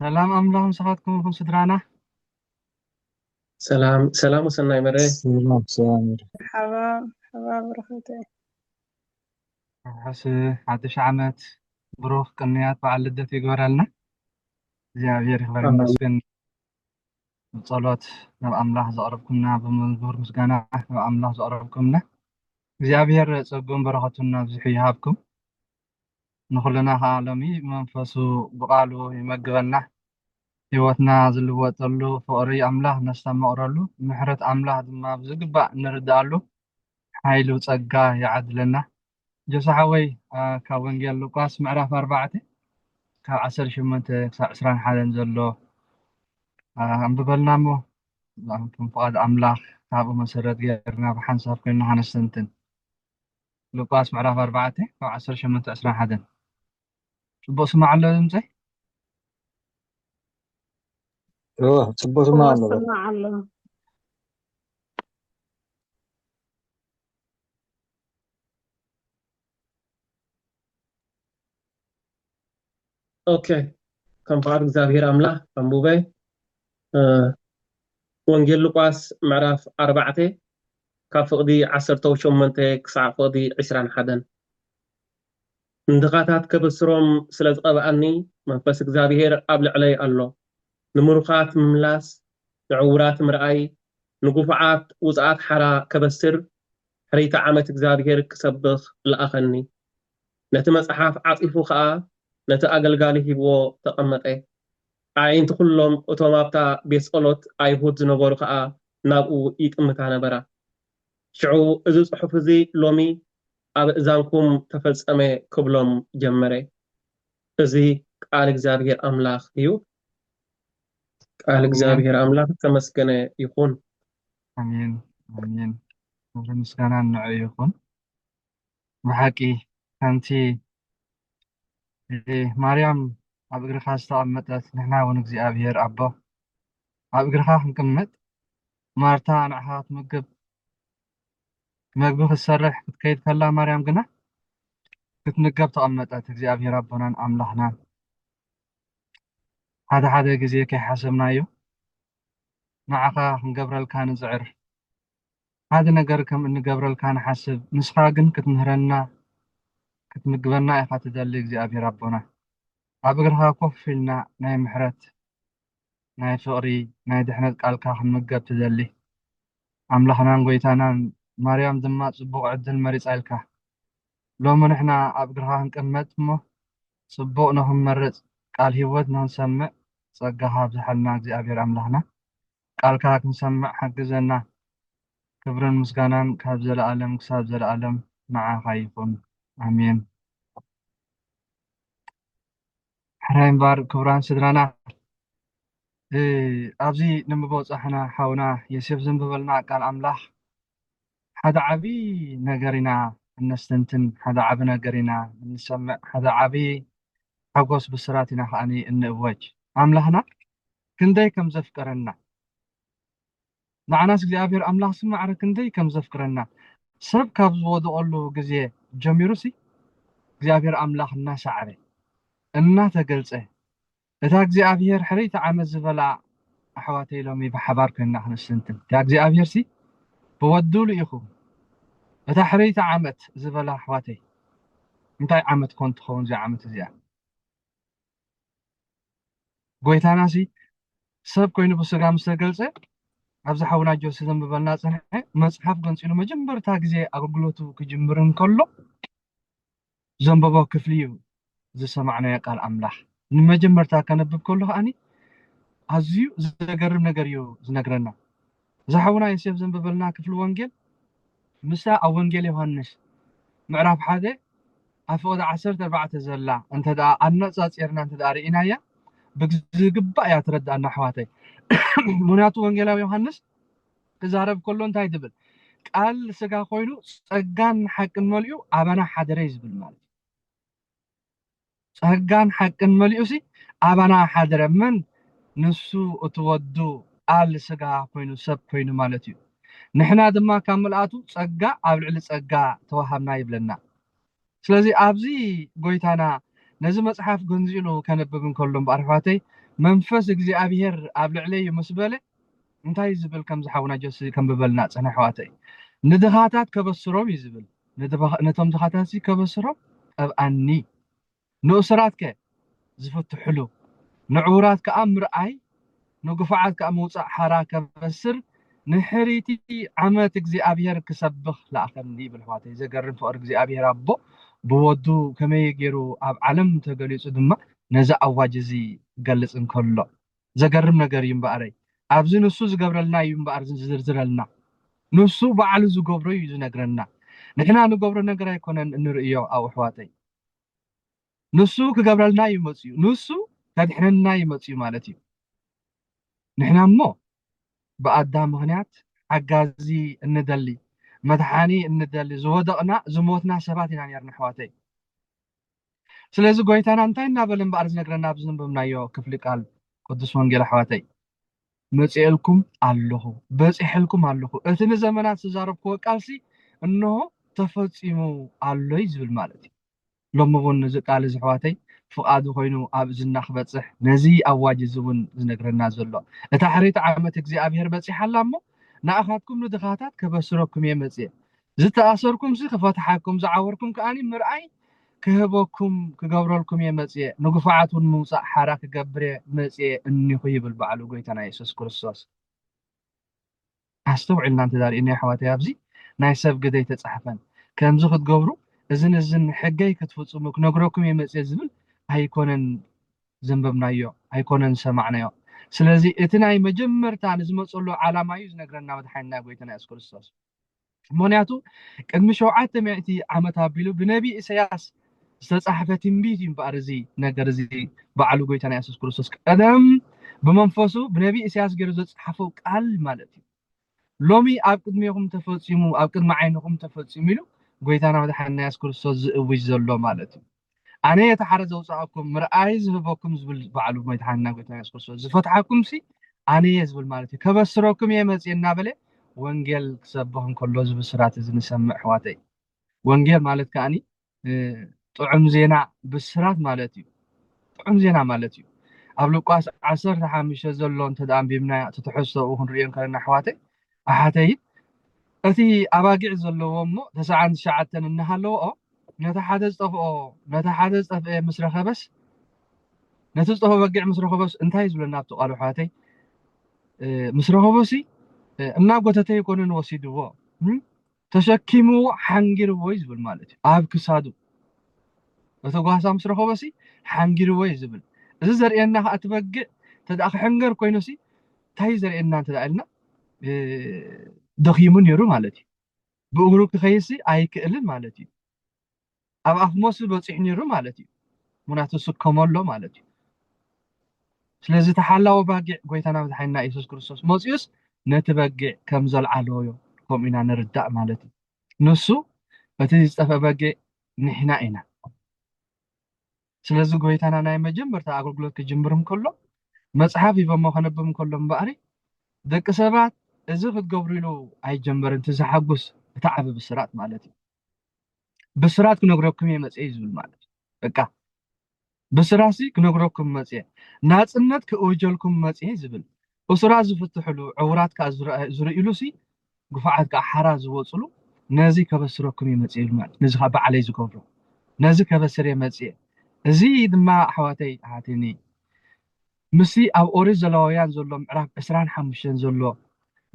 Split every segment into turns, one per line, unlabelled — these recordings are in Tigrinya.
سلام أملاهم صحتكم سدرانا.
سلام وسناي مري.
سلام سامر.
حباب رخوتي.
حس عدش عمت بروح قنيات بعد لدت يقبر لنا እግዚአብሔር ይክበር ይመስገን ጸሎት ናብ ኣምላኽ ዘቕርብኩምና ብመዝሙር ምስጋና ናብ ኣምላኽ ዘቕርብኩምና እግዚአብሔር ፀጉን በረኸቱን ናብዝሑ ይሃብኩም ንኹልና ከዓ ሎሚ መንፈሱ ብቃሉ ይመግበና ህይወትና ዝልወጠሉ ፍቅሪ ኣምላኽ ነስተመቕረሉ ምሕረት ኣምላኽ ድማ ብዝግባእ ንርዳእሉ ሓይሉ ፀጋ ይዓድለና ጀሳሓወይ ካብ ወንጌል ሉቃስ ምዕራፍ 4 ካብ 18 ክሳብ 21 ዘሎ አንብበልና ሞ አንቱም ፈቃድ አምላክ ካብ መሰረት ገርና በሐንሳብ ኮይና ሐነስተንትን ሉቃስ ምዕራፍ 4 ካብ 18 21 ጽቡቅ ስማዕ ኣሎ ድምጼ
ጽቡቅ ስማዕ ኣሎ
اوكي كم فقد እግዚአብሔር አምላክ አንቡበይ ወንጌል ሉቃስ ምዕራፍ 4 ካብ ፍቅዲ 18 ክሳብ ፍቅዲ 21 እንድኻታት ከብስሮም ስለ ዝቐብአኒ መንፈስ እግዚአብሔር ኣብ ልዕለይ ኣሎ ንምሩኻት ምምላስ ንዕውራት ምርኣይ ንጉፉዓት ውፅኣት ሓራ ከበስር ሕሪታ ዓመት እግዚአብሔር ክሰብኽ ለኣኸኒ ነቲ መጽሓፍ ዓፂፉ ከዓ ነቲ ኣገልጋሊ ሂብዎ ተቐመጠ ዓይንቲ ኩሎም እቶም ኣብታ ቤት ጸሎት ኣይሁድ ዝነበሩ ከዓ ናብኡ ይጥምታ ነበራ ሽዑ እዚ ጽሑፍ እዚ ሎሚ ኣብ እዛንኩም ተፈጸመ ክብሎም ጀመረ እዚ ቃል እግዚአብሔር ኣምላኽ እዩ ቃል እግዚአብሔር ኣምላኽ ተመስገነ ይኹን
አሜን አሜን ምስጋና ንዕኡ ይኹን ብሓቂ ከምቲ ማርያም ኣብ እግርኻ ዝተቐመጠት ንሕና እውን እግዚአብሔር ኣቦ ኣብ እግርኻ ክንቅመጥ ማርታ ንዕኻ ትምግብ መግቢ ክትሰርሕ ክትከይድ ከላ ማርያም ግና ክትምገብ ተቐመጠት እግዚአብሔር ኣቦናን ኣምላኽናን ሓደ ግዜ ከይሓሰብናዮ ንዓኻ ክንገብረልካ ንፅዕር ሓደ ነገር ከም እንገብረልካ ንሓስብ ንስኻ ግን ክትምህረና ክትምግበና ኢኻ ትደሊ እግዚአብሔር ኣቦና ኣብ እግርኻ ኮፍ ኢልና ናይ ምሕረት ናይ ፍቅሪ ናይ ድሕነት ቃልካ ክንምገብ ትደሊ ኣምላኽናን ጎይታናን ማርያም ድማ ጽቡቕ ዕድል መሪፃ ኢልካ ሎሚ ንሕና ኣብ እግርኻ ክንቅመጥ እሞ ጽቡቕ ንኽንመርፅ ቃል ሂወት ንኽንሰምዕ ፀጋኻ ብዝሓልና እግዚአብሔር ኣምላኽና ቃልካ ክንሰምዕ ሓግዘና ክብርን ምስጋናን ካብ ዘለኣለም ክሳብ ዘለኣለም ንዓኻ ይኹን አሜን ሕራይ እምበር ክቡራን ስድራና ኣብዚ ንምቦ ፃሕና ሓውና የሴፍ ዘንብበልና ቃል ኣምላኽ ሓደ ዓብይ ነገር ኢና እነስተንትን ሓደ ዓብ ነገር ኢና እንሰምዕ ሓደ ዓብይ ሓጎስ ብስራት ኢና ከዓኒ እንእወጅ ኣምላኽና ክንደይ ከም ዘፍቀረና ንዓናስ እግዚአብሔር ኣምላኽ ስማዕረ ክንደይ ከም ዘፍቅረና ሰብ ካብ ዝወደቐሉ ግዜ ጀሚሩሲ እግዚአብሔር ኣምላኽ እናሰዓረ እናተገልፀ እታ እግዚአብሔር ሕሪታ ዓመት ዝበላ ኣሕዋተይ ሎሚ ብሓባር ኮይና ክንስትንትን እታ እግዚአብሔር ሲ ብወዱሉ ኢኹም እታ ሕሪታ ዓመት ዝበላ ኣሕዋተይ እንታይ ዓመት ኮን ትኸውን እዚኣ ዓመት እዚኣ ጎይታና ሲ ሰብ ኮይኑ ብስጋ ምስ ተገልፀ ኣብዚ ሓውና ጆሲ ዘንብበልና ፀንሐ መፅሓፍ ገንፂሉ መጀመርታ ግዜ ኣገልግሎቱ ክጅምር እንከሎ ዘንበቦ ክፍሊ እዩ ዝሰማዕናዮ ቃል ኣምላኽ ንመጀመርታ ከነብብ ከሎ ከዓኒ ኣዝዩ ዘገርም ነገር እዩ ዝነግረና እዚ ሓውና ዮሴፍ ዘንብበልና ክፍሊ ወንጌል ምሳ ኣብ ወንጌል ዮሃንስ ምዕራፍ 1 ኣብ ፍቅዲ 14 ዘላ እንተደኣ ኣነፃፂርና እንተደኣ ርኢናያ ብዝግባእ እያ ትረዳእና ኣሕዋተይ ምክንያቱ ወንጌላዊ ዮሃንስ ክዛረብ ከሎ እንታይ ትብል ቃል ስጋ ኮይኑ ፀጋን ሓቅን መሊኡ ኣባና ሓደረ ዝብል ማለት ፀጋን ሓቅን መሊኡ ሲ ኣባና ሓደረ መን ንሱ እትወዱ ቃል ስጋ ኮይኑ ሰብ ኮይኑ ማለት እዩ ንሕና ድማ ካብ ምልኣቱ ፀጋ ኣብ ልዕሊ ፀጋ ተዋሃብና ይብለና ስለዚ ኣብዚ ጎይታና نزي مصحف جنزيلو كان ببن كلهم بعرفاتي منفس እግዚአብሔር ኣብ ልዕለይ መስበለ እንታይ ዝብል ከም ዝሓውና ጀስ ከም በበልና ፀና ሕዋተይ ንድኻታት ከበስሮም ይዝብል ነቶም ድኻታት ከበስሮም ጠብኣኒ ንእስራት ከ ዝፍትሕሉ ንዕውራት ከኣ ምርኣይ ንጉፋዓት ከኣ ምውፃእ ሓራ ከበስር ንሕሪቲ ዓመት እግዚአብሔር ክሰብኽ ለኣኸኒ ይብል ሕዋተይ ዘገርም ፍቅሪ እግዚአብሔር ኣቦ ብወዱ ከመይ ገይሩ ኣብ ዓለም ተገሊጹ ድማ ነዚ ኣዋጅ እዚ ገልጽ እንከሎ ዘገርም ነገር እዩ እምበኣረይ ኣብዚ ንሱ ዝገብረልና እዩ እምበኣር ዝዝርዝረልና ንሱ በዓሉ ዝገብሮ እዩ ዝነግረና ንሕና ንገብሮ ነገር ኣይኮነን እንርእዮ ኣብ ኣሕዋተይ ንሱ ክገብረልና እዩ መፅዩ ንሱ ከድሕነና ይመፅዩ ማለት እዩ ንሕና እሞ ብኣዳም ምክንያት ሓጋዚ እንደሊ መድሓኒ እንደሊ ዝወደቕና ዝሞትና ሰባት ኢና ነርና ኣሕዋተይ ስለዚ ጎይታና እንታይ እናበለ እምበኣር ዝነግረና ኣብዚ ዘንበብናዮ ክፍሊ ቃል ቅዱስ ወንጌል ኣሕዋተይ መፅኤልኩም ኣለኹ በፂሕልኩም ኣለኹ እቲ ንዘመናት ዝዛረብክዎ ቃልሲ እንሆ ተፈፂሙ ኣሎ ዝብል ማለት እዩ ሎሚ እውን እዚ ቃል እዚ ኣሕዋተይ ፍቃዱ ኮይኑ ኣብ እዝና ክበፅሕ ነዚ ኣዋጅ እዚ እውን ዝነግረና ዘሎ እታ ሕሪት ዓመት እግዚኣብሔር በፂሓላ እሞ ንኣኻትኩም ንድኻታት ከበስረኩም እየ መፅእ ዝተኣሰርኩም ክፈትሓኩም ዝዓወርኩም ከኣኒ ምርኣይ ክህበኩም ክገብረልኩም እየ መፅእ ንጉፋዓት እውን ምውፃእ ሓራ ክገብር መፅእ እኒኹ ይብል በዓሉ ጎይታና ኢየሱስ ክርስቶስ ኣስተውዒልና እንተዳሪእና ኣሕዋተይ ኣብዚ ናይ ሰብ ግደይ ተፃሕፈን ከምዚ ክትገብሩ እዝን ሕገይ ክትፍፅሙ ክነግረኩም እየ መፅእ ዝብል ኣይኮነን ዘንበብናዮ ኣይኮነን ሰማዕናዮ ስለዚ እቲ ናይ መጀመርታ ንዝመፀሉ ዓላማ እዩ ዝነግረና መድሓኒና ጎይታና ኢየሱስ ክርስቶስ ምክንያቱ ቅድሚ 700 ዓመት ኣቢሉ ብነቢ ኢሳያስ ዝተፃሕፈ ትንቢት እዩ እምበኣር እዚ ነገር እዚ በዓሉ ጎይታና ኢየሱስ ክርስቶስ ቀደም ብመንፈሱ ብነቢ ኢሳያስ ገይሩ ዘፅሓፈው ቃል ማለት እዩ ሎሚ ኣብ ቅድሚኹም ተፈፂሙ ኣብ ቅድሚ ዓይንኹም ተፈፂሙ ኢሉ ጎይታና መድሓኒና ኢየሱስ ክርስቶስ ዝእውጅ ዘሎ ማለት እዩ ኣነ የተሓረ ዘውፃእኩም ምርኣይ ዝህበኩም ዝብል በዓሉ መድሓኒና ጎይታና ኢየሱስ ክርስቶስ ዝፈትሓኩም ኣነ እየ ዝብል ማለት እዩ ከበስረኩም እየ መፅእ እናበለ ወንጌል ክሰብኽ እንከሎ ዝብስራት እዚ ንሰምዕ ኣሕዋተይ ወንጌል ማለት ከኣኒ ጥዑም ዜና ብስራት ማለት እዩ ጥዑም ዜና ማለት እዩ ኣብ ሉቃስ 15 ዘሎ እንተደኣ አንቢብና ትትሕዝቶኡ ክንሪኦ ከለና ኣሕዋተይ ኣሓተይ እቲ ኣባጊዕ ዘለዎ እሞ 99 እናሃለዎ ነታ ሓደ ዝጠፍአ ምስ ረኸበስ ነቲ ዝጠፍኦ በጊዕ ምስ ረኸበስ እንታይ ዝብለና ኣብቲ ቃል ኣሕዋተይ ምስ ረኸበሲ እናብ ጎተተ ይኮነን ወሲድዎ ተሸኪምዎ ሓንጊርዎ ዝብል ማለት እዩ ኣብ ክሳዱ እቲ ጓሳ ምስ ረኸበሲ ሓንጊርዎ ዝብል እዚ ዘርእየና ከዓ እቲ በጊዕ ተደኣ ክሕንገር ኮይኑሲ እንታይ ዘርእየና እንተደኣ ኢልና ደኺሙ ነይሩ ማለት እዩ ብእግሩ ክኸይሲ ኣይክእልን ማለት እዩ ኣብ ኣፍ ሞስ በፂሕ ነይሩ ማለት እዩ ምክንያቱ ስከመሎ ማለት እዩ ስለዚ ተሓላዊ ባጊዕ ጎይታና መድሓኒና ኢየሱስ ክርስቶስ መፅዩስ ነቲ በጊዕ ከም ዘልዓለዮ ከምኡ ኢና ንርዳእ ማለት እዩ ንሱ እቲ ዝጠፍአ በጊዕ ንሕና ኢና ስለዚ ጎይታና ናይ መጀመርታ ኣገልግሎት ክጅምር እንከሎ መፅሓፍ ሂቦሞ ከነብብ እንከሎ እምበኣሪ ደቂ ሰባት እዚ ክትገብሩ ኢሉ ኣይጀመርን እቲ ዝሓጉስ እቲ ዓብ ብስራት ማለት እዩ ብስራት ክነግረኩም እየ መፅእ ዝብል ማለት እዩ በቃ ብስራሲ ክነግረኩም መፅእ ናፅነት ክእውጀልኩም መፅእ ዝብል እስራት ዝፍትሕሉ ዕውራት ከዓ ዝርእሉሲ ጉፋዓት ከዓ ሓራ ዝወፅሉ ነዚ ከበስረኩም እየ መፅእ ማለት ነዚ ከዓ በዓለይ ዝገብሮ ነዚ ከበስር እየ መፅእ እዚ ድማ ኣሕዋተይ ኣሓትኒ ምሲ ኣብ ኦሪት ዘሌዋውያን ዘሎ ምዕራፍ 25 ዘሎ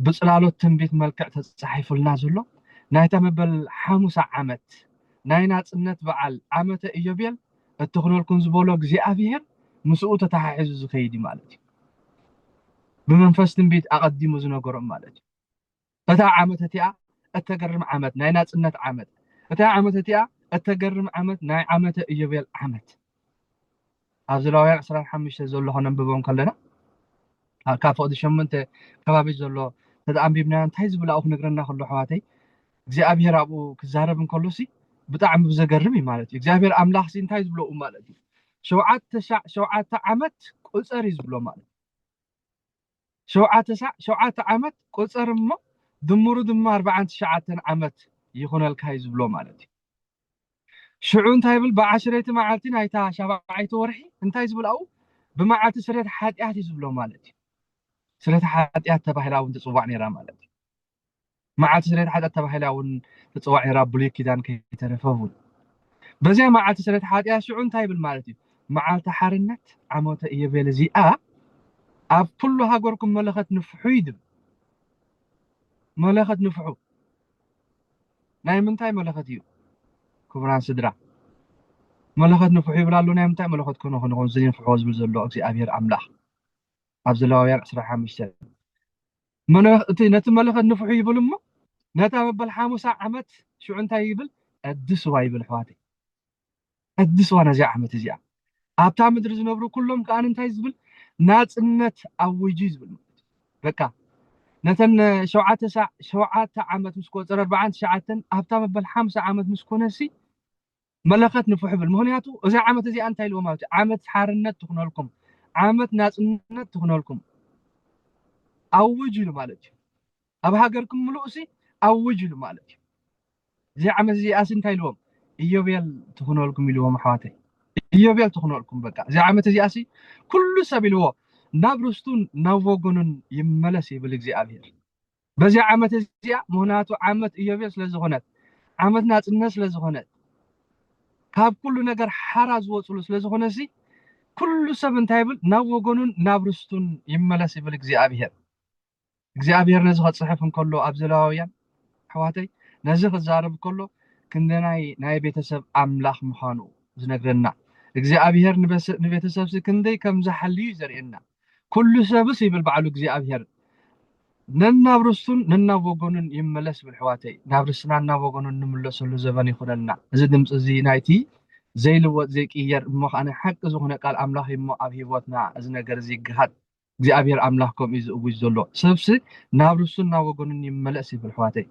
ብፅላሎት ትንቢት መልክዕ ተፃሒፉልና ዘሎ ናይታ መበል ሓሙሳ ዓመት ናይ ናፅነት በዓል ዓመተ ኢዮቤል እትኽነልኩም ዝበሎ እግዚኣብሔር ምስኡ ተተሓሒዙ ዝኸይድ ማለት እዩ ብመንፈስ ትንቢት ኣቐዲሙ ዝነገሮም ማለት እዩ እታ ዓመት እቲኣ እተገርም ዓመት ናይ ናፅነት ዓመት እታ ዓመት እቲኣ እተገርም ዓመት ናይ ዓመተ ኢዮቤል ዓመት ኣብ ዘሌዋውያን 25 ዘሎ ከነንብቦም ከለና ካብ ፍቅዲ 8 ከባቢ ዘሎ ተደኣንቢብና እንታይ ዝብል ኣብኡ ክነግረና ከሎ ኣሕዋተይ እግዚኣብሔር ኣብኡ ክዛረብ እንከሎሲ ብጣዕሚ ዘገርም እዩ ማለት እዩ እግዚኣብሔር ኣምላኽ እንታይ ዝብለኡ ማለት እዩ 7 ዓመት ቁፀር እዩ ዝብሎ ማለት እዩ 7 ዓመት ቁፀር እሞ ድምሩ ድማ 49 ዓመት ይኹነልካ እዩ ዝብሎ ማለት እዩ شعون تايبل بعشرة معالتين هايتا شابعيت ورحي انتاي زبل أو بمعالت سريت حاتيات يزبلو مالتي سريت حاتيات تباهلاون تصوع نيرا مالتي معالت سريت حاتيات تباهلاون تصوع نيرا بلي كيدان كي ترفهون بزي معالت سريت حاتيات شعون تايبل مالتي معالت حارنت عموت يبيل زي أب كله هاقوركم ملخت نفحو يدب ملخت نفحو ناي من تاي ملخت يو كبران سدرا ملخت نفحو يبلالو ناي من تاي ملخت كونو خنو زين فحوز بزلو أكسي أبير أملاح أبزلاويان أسرع حامشتر من نت ملخت نفحو يبلو نتا مبل حاموسا عمت شو انت يبل الدسوا يبل حواتي الدسوا نزع عمت زيا أبتا مدرز نبرو كلهم كان انت يزبل ناس النت أو يجيز بل بكا نتن شوعات عمت مسكو 4 ساعات أبتا مبل 5 عمت مسكو نسي ملخت نفحو بالمهنياتو إذا عمت زي أنت يلو ماوتي عمت حارنت تخنو لكم عمت ناس النت تخنو لكم أوجلو مالك أب هاجركم ملؤسي أوجلو مالك زي عمل زي أسن تايلوم إيوبيال تخنو لكم يلوم حواتي إيوبيال تخنو لكم بقى زي عمل زي أسي كل سبيلو نابرستون نافوغونن يملسي بالإجزاء أبير بزي عمل زي مهناتو عمت إيوبيال سلزغونات عمت ناس الناس سلزغونات كاب كل نجار حراز وصلو سلزغونسي كل سبن تايبل نافوغونن نابرستون يملسي بالإجزاء أبير إجزاء أبير نزغت صحفن كله أبزلاويان حواتي نزخ الزارب كله كندنا ناي بيتسب أملاخ مخانو زنقرنا እግዚአብሔር ንቤተሰብ ክንደይ ከም ዝሐልዩ ዘርእየና ኩሉ ሰብስ ይብል በዓሉ እግዚአብሔር ነናብርስቱን ነናወገኑን ይመለስ ብልሕዋተይ ናብርስና እናወገኑን ንምለሰሉ ዘበን ይኹነልና እዚ ድምፂ እዚ ናይቲ ዘይልወጥ ዘይቅየር እሞ ከዓነ ሓቂ ዝኾነ ቃል ኣምላኽ እሞ ኣብ ሂወትና እዚ ነገር እዚ ይግሃድ እግዚአብሔር ኣምላኽ ከምኡ እዩ ዝእውጅ ዘሎ ሰብሲ ናብርስቱን እናወገኑን ይመለስ ይብል ሕዋተይ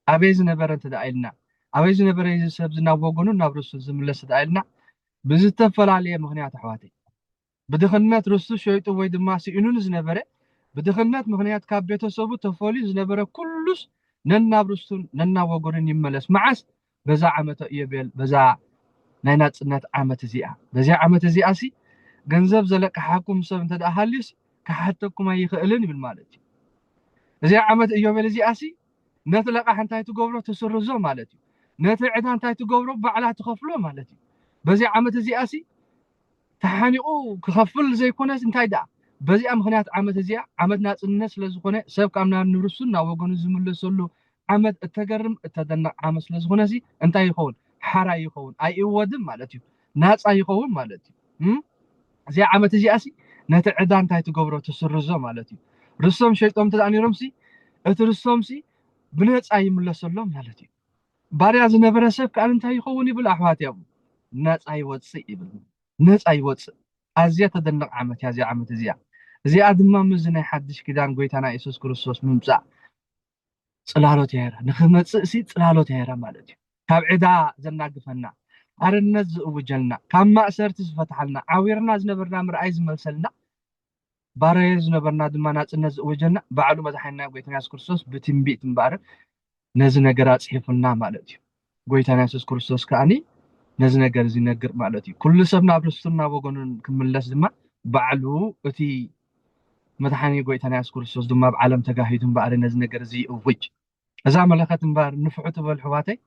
أبي زنبرة تدعيلنا أبي زنبرة يسب زنابوغونو نابرسو زملس تدعيلنا بزتفل عليه مغنيات حواتي بدخلنات رسو شويتو ويد ماسي إنون زنبرة بدخلنات مغنيات كابيتو صوبو تفولي زنبرة كلش ننابرسو ننابوغونو يملس معس بزا عمتو إيبيل بزا ناينات سنات عمت زيئة بزا عمت زيئة سي جنزب زلك حاكم سب تدع هاليس كحتكم أي خيلني بالمالك بزا عمت إيبيل زيئة سي نتلقى حنتاي تقبرو تسرزو مالتي نتعد حنتاي تقبرو بعلا تخفلو مالتي بزي عمت زي أسي تحانيقو كخفل زي كونس انتاي دا بزي مخنيات عمت زي عمت ناس الناس لزخونه سب كامنا نرسلنا وغنو زملسلو عمت التجرم التدنق عمس لزخونسي انتاي يخون حرا يخون اي ودم مالتي ناس اي يخون مالتي زي عمت زي أسي نتعد حنتاي تقبرو تسرزو مالتي رسوم شيطان تدعني رمسي اترسومسي بنت أي ملصلهم مالتي باريا زنبرة سب كأن انتهي يخوني بالأحوات يا أبو ناس أي واتسي يبل ناس أي واتس أزيا تدنق عمت يا زي عمت زي أدم ما مزنا حدش كده نقولت أنا إيسوس كريستوس ممسع صلالو تيرا نخمت سيد صلالو تيرا مالتي تابعدا زناق فنا أرنز وجلنا كم ما أسرت فتحلنا عويرنا زنبرنا مرأيز ملسلنا باريا زنبرنا دمانات النز وجلنا بعلو مزحنا قويتنا إيسوس كريستوس بتنبيت مبارك نز نجارات حيفنا مالتي قويتنا إيسوس كريستوس كأني نز نجار زي نجار مالتي كل سبنا برستنا وقولن كملنا زما بعلو أتي مدحني قويتنا إيسوس كريستوس دم بعالم تجاهيدهم بعد نز نجار زي أوج إذا ملكت مبار نفعت بالحواتي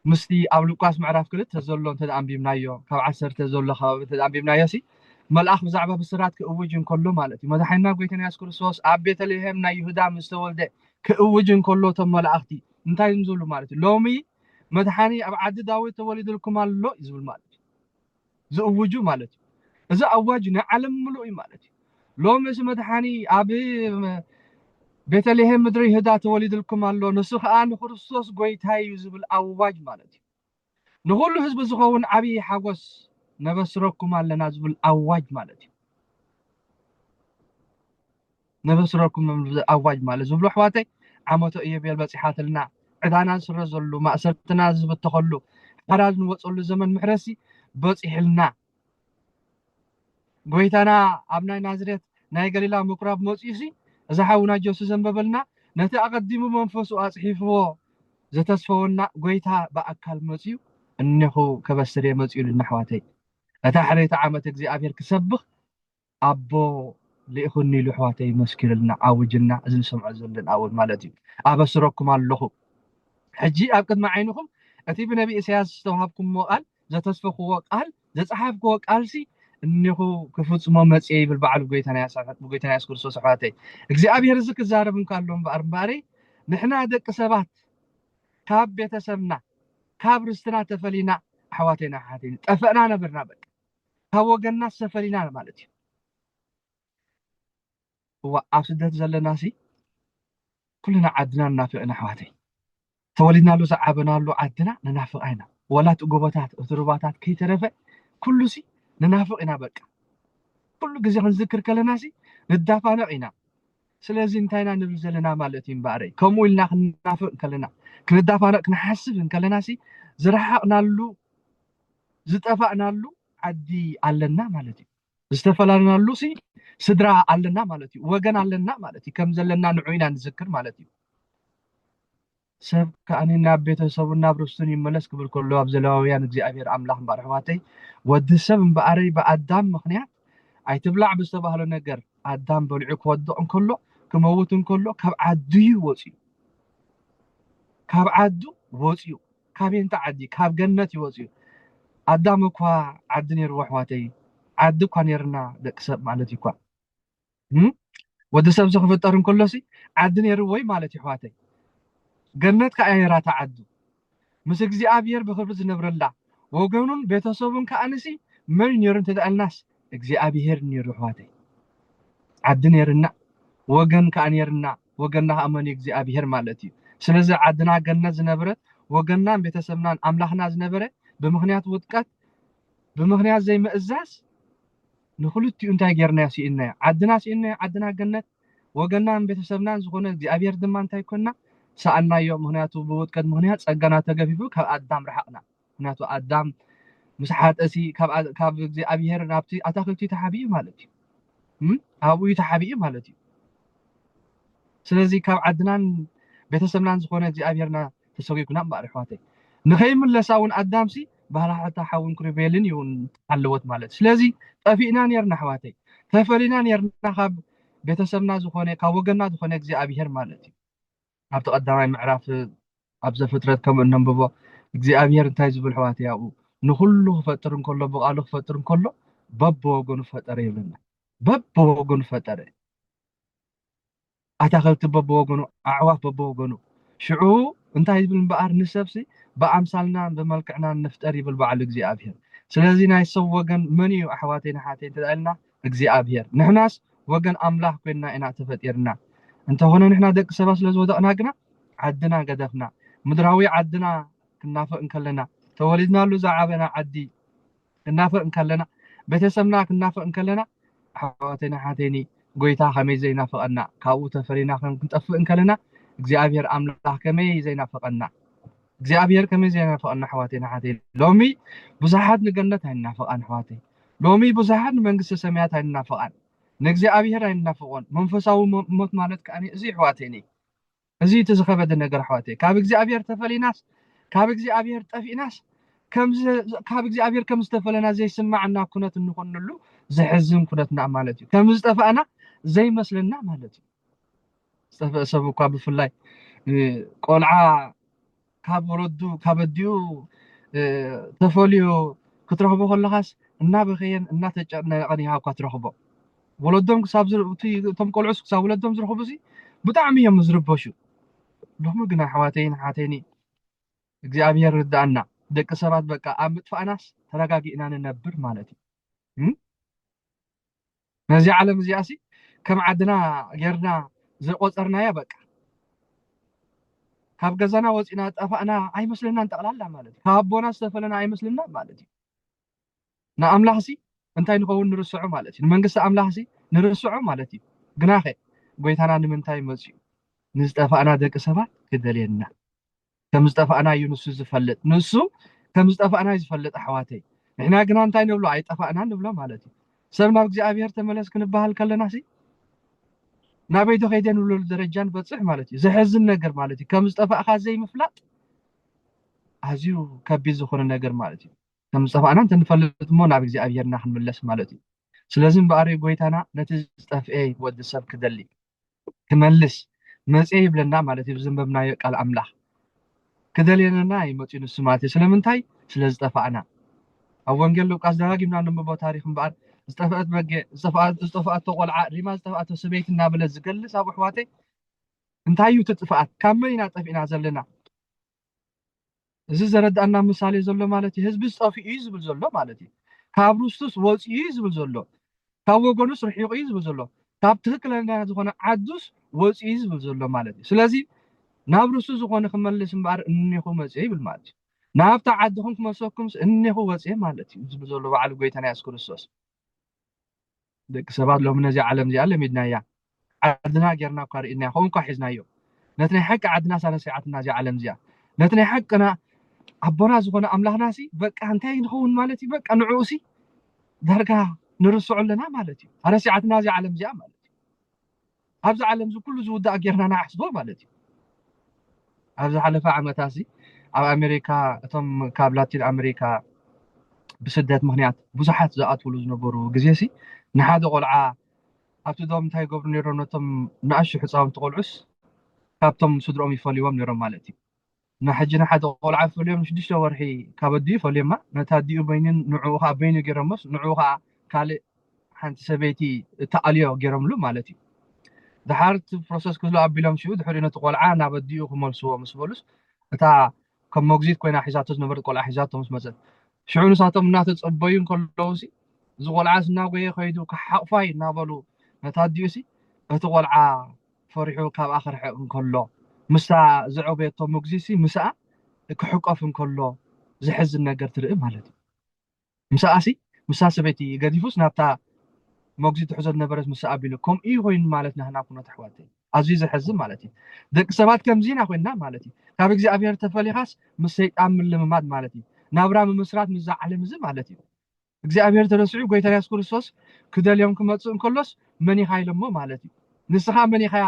مستي أولوكاس معرف كلت تزولون تدعم بيمنايو كعسر تزول خا تدعم بيمنايسي ملأخ بزعبة بسرات كأوجن كله مالتي مدحنا قويتنا إيسوس كريستوس عبيت لهم نا يهودا مستولد كأوجن كله تم ملأختي انتاي نزولو مالتي لومي مدحاني أبعد داوي تولد لكم الله يزول مالتي زوجو مالتي إذا أواجنا علم ملوئي مالتي لومي مدحاني أبي بيتلهم مدري هدا تولد لكم الله نسخ آن خرصوص قويت هاي يزبل أواج مالتي نقول حزب زخون عبي حقوس نبسركم على نازبل أواج مالتي نبسركم أواج مالتي زبلو حواتي عمتو إيه بيالبسيحات لنا عدانا سرزلو ما أسرتنا زبط تخلو حراز نوصلو زمن محرسي بصيحلنا قويتانا أبناي نازريت ناي قليلا مقراب موسيسي إذا حاونا جوسو زنببلنا نتا أقدمو منفسو أصحيفو زتسفونا قويتا بأكال موسيو እንኹ ከበስር የመጽኡ ልናሕዋተይ እታ ሕሬታ ዓመት እግዚኣብሔር ክሰብኽ ኣቦ ልኢኹኒ ኢሉ ኣሕዋተይ መስኪርልና ኣውጅልና እዚ ንሰምዖ ዘለና እውን ማለት እዩ ኣበስረኩም ኣለኹ ሕጂ ኣብ ቅድሚ ዓይንኹም እቲ ብነቢ ኢሳያስ ዝተዋሃብኩምዎ ቃል ዘተስፈኽዎ ቃል ዘፀሓፍክዎ ቃልሲ እንኹ ክፍፅሞ መፅአ ይብል በዓል ጎይታና ኢየሱስ ክርስቶስ ኣሕዋተይ እግዚኣብሔር እዚ ክዛረብ እንከሎ እምበኣረይ ንሕና ደቂ ሰባት ካብ ቤተሰብና ካብ ርስትና ተፈሊና ኣሕዋተይና ሓተይኒ ጠፈእና ነበርና በቃ ካብ ወገንና ተፈሊና ማለት እዩ ኣብ ስደት ዘለና ሲ ኩልና ዓድና እናፍቅና ኣሕዋተይ ተወሊድናሉ ዝዓበናሉ ዓድና ንናፍቕ ኢና ወላት ጎቦታት እትሩባታት ከይተረፈ ኩሉ ሲ ንናፍቕ ኢና በቃ ኩሉ ግዜ ክንዝክር ከለና ሲ ንዳፋነቕ ኢና ስለዚ እንታይና ንብል ዘለና ማለት እዩ እምበኣረይ ከምኡ ኢልና ክንናፍቕ ከለና ክንዳፋነቕ ክንሓስብ ከለና ሲ ዝረሓቕናሉ ዝጠፋእናሉ ዓዲ ኣለና ማለት እዩ ዝተፈላልናሉ ሲ ስድራ ኣለና ማለት እዩ ወገን ኣለና ማለት እዩ ከም ዘለና ንዑ ኢና ንዝክር ማለት እዩ ሰብ ከኣኒ ናብ ቤተሰቡን ናብ ርስቱን ይመለስ ክብል ከሎ ኣብ ዘለዋውያን እግዚኣብሔር ኣምላኽ እምበኣር ኣሕዋተይ ወዲ ሰብ እምበኣረይ ብኣዳም ምኽንያት ኣይትብላዕ ብዝተባህሎ ነገር ኣዳም በልዑ ክወድቕ እንከሎ ክመውት እንከሎ ካብ ዓዱ ወፅዩ ካብ ዓዱ ወፅዩ ካብ የንታ ዓዲ ካብ ገነት ይወፅዩ ኣዳም እኳ ዓዲ ነይርዎ ኣሕዋተይ ዓዲ እኳ ነርና ደቂ ሰብ ማለት እዩ እኳ ወዲ ሰብ ዝክፍጠር እንከሎ ሲ ዓዲ ነይርዎ ማለት እዩ ኣሕዋተይ ገነት ከዓ ነራታ ዓዱ ምስ እግዚኣብሔር ብክብሪ ዝነብረላ ወገኑን ቤተሰቡን ከኣንሲ መን ነይሩ እንተደኣልናስ እግዚኣብሔር ነይሩ ኣሕዋተይ ዓዲ ነርና ወገን ከዓ ነርና ወገንና ከዓ መን እግዚኣብሔር ማለት እዩ ስለዚ ዓድና ገነት ዝነበረት ወገንናን ቤተሰብናን ኣምላኽና ዝነበረ ብምክንያት ውድቀት ብምክንያት ዘይምእዛዝ ንክልቲኡ እንታይ ጌርናዮ ሲኢናዮ ዓድና ሲኢናዮ ዓድና ገነት ወገንናን ቤተሰብናን ዝኾነ እግዚኣብሔር ድማ እንታይ ኮንና ሰኣልናዮ ምክንያቱ ብውድቀት ምክንያት ፀጋና ተገፊፉ ካብ ኣዳም ረሓቕና ምክንያቱ ኣዳም ምስ ሓጠሲ ካብ እግዚኣብሔር ናብቲ ኣታክልቲ ተሓቢኡ ማለት እዩ ኣብኡ ተሓቢኡ ማለት እዩ ስለዚ ካብ ዓድናን ቤተሰብናን ዝኾነ እግዚኣብሔርና ተሰጊጉና እምበኣር ኣሕዋተይ ንኸይምለሳ እውን ኣዳምሲ ባህላሓታ ሓውን ክርቤልን ይውን ኣለወት ማለት ስለዚ ጠፊእና ነርና ኣሕዋተይ ተፈሊና ነርና ካብ ቤተሰብና ዝኾነ ካብ ወገንና ዝኾነ እግዚኣብሔር ማለት እዩ ኣብ ተቐዳማይ ምዕራፍ ኣብ ዘፍጥረት ከምኡ እነንብቦ እግዚኣብሔር እንታይ ዝብል ኣሕዋተይ ኣብኡ ንኩሉ ክፈጥር እንከሎ ብቃሉ ክፈጥር እንከሎ በብወገኑ ፈጠረ ይብለና በብወገኑ ፈጠረ ኣታክልቲ በብወገኑ ኣዕዋፍ በብወገኑ ሽዑ እንታይ ዝብል እምበኣር ንሰብሲ ብኣምሳልና ብመልክዕና ንፍጠር ይብል በዓል እግዚኣብሔር ስለዚ ናይ ሰብ ወገን መን እዩ ኣሕዋተይና ሓተይ እንተደኣልና እግዚኣብሔር ንሕናስ ወገን ኣምላኽ ኮይንና ኢና ተፈጢርና እንተኾነ ንሕና ደቂ ሰባት ስለዝወደቕና ግና ዓድና ገደፍና ምድራዊ ዓድና ክናፍቕ እንከለና ተወሊድናሉ ዝዓበና ዓዲ ክናፍቕ እንከለና ቤተሰብና ክናፍቕ እንከለና ኣሕዋተይና ሓተይኒ ጎይታ ከመይ ዘይናፍቐና ካብኡ ተፈሊና ክንጠፍእ እንከለና እግዚኣብሔር ኣምላኽ ከመይ ዘይናፍቐና እግዚኣብሔር ከመይ ዘይናፍቐና ኣሕዋተይና ሓተይኒ ሎሚ ብዙሓት ንገነት ኣይናፍቓን ኣሕዋተይ ሎሚ ብዙሓት ንመንግስቲ ሰማያት ኣይናፍቓን ንእግዚኣብሔር ኣይናፍቖን መንፈሳዊ ሞት ማለት ከዓኒ እዚ ኣሕዋተይኒ እዚ እቲ ዝኸበደ ነገር ኣሕዋተይ ካብ እግዚኣብሔር ተፈሊናስ ካብ እግዚኣብሔር ጠፊእናስ ካብ እግዚአብሔር ከም ዝተፈለና ዘይስማዕና ኩነት እንኾንሉ ዝሕዝን ኩነትና ማለት እዩ ከም ዝጠፋእና ዘይመስለና ማለት እዩ ዝተፈእ ሰብ እኳ ብፍላይ ቆልዓ ካብ ወለዱ ካብ ኣዲኡ ተፈልዩ ክትረኽቦ ከለኻስ እናበኸየን እናተጨነቐን ኢኻ እኳ ትረኽቦ ወለዶም ክሳብ እቶም ቆልዑስ ክሳብ ወለዶም ዝረኽቡሲ ብጣዕሚ እዮም ዝርበሹ ሎሚ ግን ኣሕዋተይን ሓተይኒ እግዚአብሔር ርዳእና ደቂ ሰባት በቃ ኣብ ምጥፋእናስ ተረጋጊእና ንነብር ማለት እዩ ነዚ ዓለም እዚኣሲ ከም ዓድና ጌርና ዝቆፀርናያ በቃ ካብ ገዛና ወፂና ጠፋእና ኣይመስለና እንጠቕላላ ማለት እዩ ካብ ኣቦና ዝተፈለና ኣይመስለና ማለት እዩ ንኣምላኽሲ እንታይ ንኸውን ንርስዑ ማለት እዩ ንመንግስቲ ኣምላኽሲ ንርስዑ ማለት እዩ ግናኸ ጎይታና ንምንታይ መፅኡ ንዝጠፋእና ደቂ ሰባት ክደልየና ከም ዝጠፋእና እዩ ንሱ ዝፈልጥ ንሱ ከም ዝጠፋእና ዝፈልጥ ኣሕዋተይ ንሕና ግና እንታይ ንብሎ ኣይጠፋእና ንብሎ ማለት እዩ ሰብ ናብ እግዚኣብሔር ተመለስ ክንበሃል ከለናሲ ናበይ ዶ ከይደ ንብለሉ ደረጃ ንበፅሕ ማለት እዩ ዘሕዝን ነገር ማለት እዩ ከም ዝጠፋእካ ዘይምፍላጥ أزيو كبيز خون النجار مالتي كم صفا أنا تنفلت مو نابي زي أبيرنا خن ملس مالتي سلازم بقري قويت أنا نتستف إيه ود السب كدلي كملس مس إيه بلنا مالتي بزم ببنا يقال أملاح كدلينا ناي متين السماتي سلامنتاي سلازتف أنا أول قال له قصد هاجي من عندهم بابا تاريخ بعد استفقت بقى استفقت تقول ريما استفقت سبيت النابل الزقل سابو حواتي انتايو تتفقت كملنا طفينا زلنا إذا زرد أنا مثالي زلوا مالتي هز بس طفي يزبل زلوا مالتي كابروستوس وز يزبل زلوا كابو جونوس رح يزبل زلوا كاب تكلنا زخنا عدوس وز يزبل زلوا مالتي سلازي نابروستوس زخنا خملس مبار إني هو مزعي بالمالتي نابت عدهم كمسوكم إني هو مزعي مالتي يزبل زلوا وعلى قويت أنا أذكر السوس دك سباد لو من زي عالم زي علم يدنا يا عدنا جرنا قارئ إني هم كحزنا يوم نتني حق عدنا سنة ساعتنا زي عالم زي نتني حق أنا عبنا زغنا أملاحنا سي بق أنتي نخون مالتي بق أنعوسي درجة نرسع لنا مالتي أنا ساعتنا زي عالم زي مالتي هذا عالم زي كل زود أجرنا نحسبه مالتي هذا حلف عمتاسي أو أمريكا تم كابلات أمريكا بسدات مهنيات بزحات زقات ولوز نبرو جزيسي نحاد قلعة أبتدام تاي غوفرنر نتم نأشي حسام تقولعس كابتم سدرهم يفليوم نرم مالتي نحجنا حد قلعة فليوم شديش ورحي كابدي فليما نتاديو بينين نعوها بين جرمس نعوها كالي حنت سبيتي تقاليو جرملو مالتي دحارت بروسس كله أبيلهم شو دحورينا تقلعة نبديو خمالسوا مسبولس تا كم مجزيت كوينا حزاتوس نبرد قلعة حزاتهم مثلا شعون ساتم نات تصبيون كلوسي زغل عاس ناقوي خيدو كحقفاي نابلو نتاديوسي أتقلعة فرحو كاب آخر حقن كله مسا زعوبيتو مجزيسي مسا كحقفن كله زحز النجار ترقي مالتي مساسي مسا سبيتي قديفوس نابتا مجزيت حزر نبرز مسا أبيلكم إيه وين مالتنا هنا كنا تحواتي عزيز حز مالتي دك سبات كم زين أخوينا مالتي كابك زي أبير تفلي خاص مسيت أعمل لمماد مالتي نابرا من مسرات مزع على مزي مالتي እግዚአብሔር ተረስዑ ጎይታ ኢየሱስ ክርስቶስ ክደልዮም ክመጽእ ከሎስ መን ይሃይለሞ ማለት እዩ ንስኻ መን ይሃያ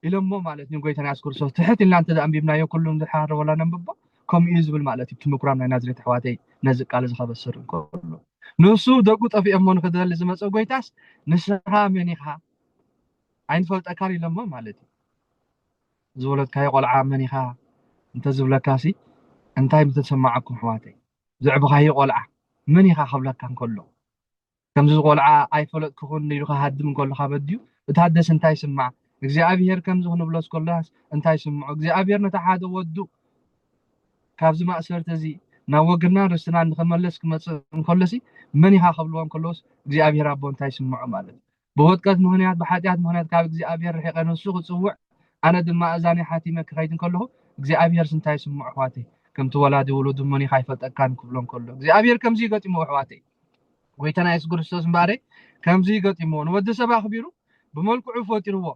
ኢለሞ ማለት እዩ ጎይታ ኢየሱስ ክርስቶስ ትሕት ኢልና እንተ አንቢብናዮ ኩሉም ዝሓረ ወላ ነንብቦ ከምኡ እዩ ዝብል ማለት እዩ ትምኩራም ናይ ናዝሬት ኣሕዋተይ ነዚ ቃል ዝኸበስር እንከሎ ንሱ ደቁ ጠፊኦሞ ንክደሊ ዝመፀ ጎይታስ ንስኻ መን ኢኻ ኣይንፈልጠካን ኢለሞ ማለት እዩ ዝወለድካዮ ቆልዓ መን ኢኻ እንተዝብለካሲ እንታይ ምተሰማዓኩም ኣሕዋተይ ዘዕብኻዮ ቆልዓ من يخا خبلك كان كله كم زوج قلعة أي فلك كون يروح هادم كله خبديو بتحدث انتاي سمع እግዚአብሔር كم زوج نبلس كله انتاي سمع እግዚአብሔር نتحاد ودو كابز ما أسرت زي نوجنا رسنا نخملس كملسي من يخا خبلوان كلوس እግዚአብሔር أبو انتاي سمع مالك بودكاست مهنيات بحاديات مهنيات كاب እግዚአብሔር رح يقنن سوق تصوع أنا دم أزاني حاتمك خيدن كله እግዚአብሔር سنتاي سمع حواتي كم تولادي ولود مني خايفة أكان كلهم كله እግዚአብሔር كم زي قتي مو حواتي ويتنا يسقر السوس مباري كم زي قتي مو نود سبا خبيرو بملك عفوتي روا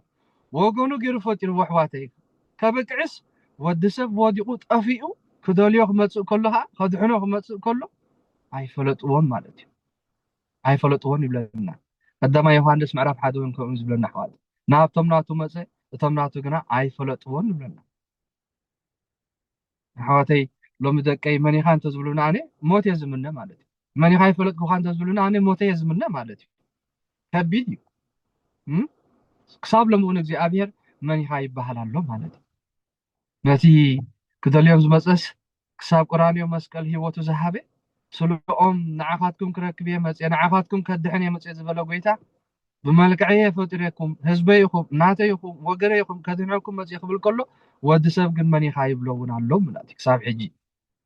وقونو غير فوتي روا حواتي كبكعس ود سب وديقو طفيو كدوليو خمص كلها خدحنو خمص كله اي فلطون مالتي اي فلطون يبلنا قدما يوحنس معرف حد وينكم يزبلنا حواتي نابتم ناتو مصي تم ناتو غنا اي فلطون يبلنا حواتي لو مدقي مني خان تزبلونا أنا موت يزمنا مالتي مني خايف فلت بخان تزبلونا أنا موت يزمنا مالتي كبيديو كساب لما نجي أبير مني خايف بحلالو مالتي نتي كده اليوم زمسس كساب قرانيو مسكال هيوتو زهابي سلوهم نعفاتكم كركبيه مسيا نعفاتكم كدحني مسيا زبلو قويتا بملكعيه فطريكم حزبيكم ناتيكم وقريكم كدحنكم مسيا قبل كله ود سب ግን مني خايب لون علو ملاتي كساب حجي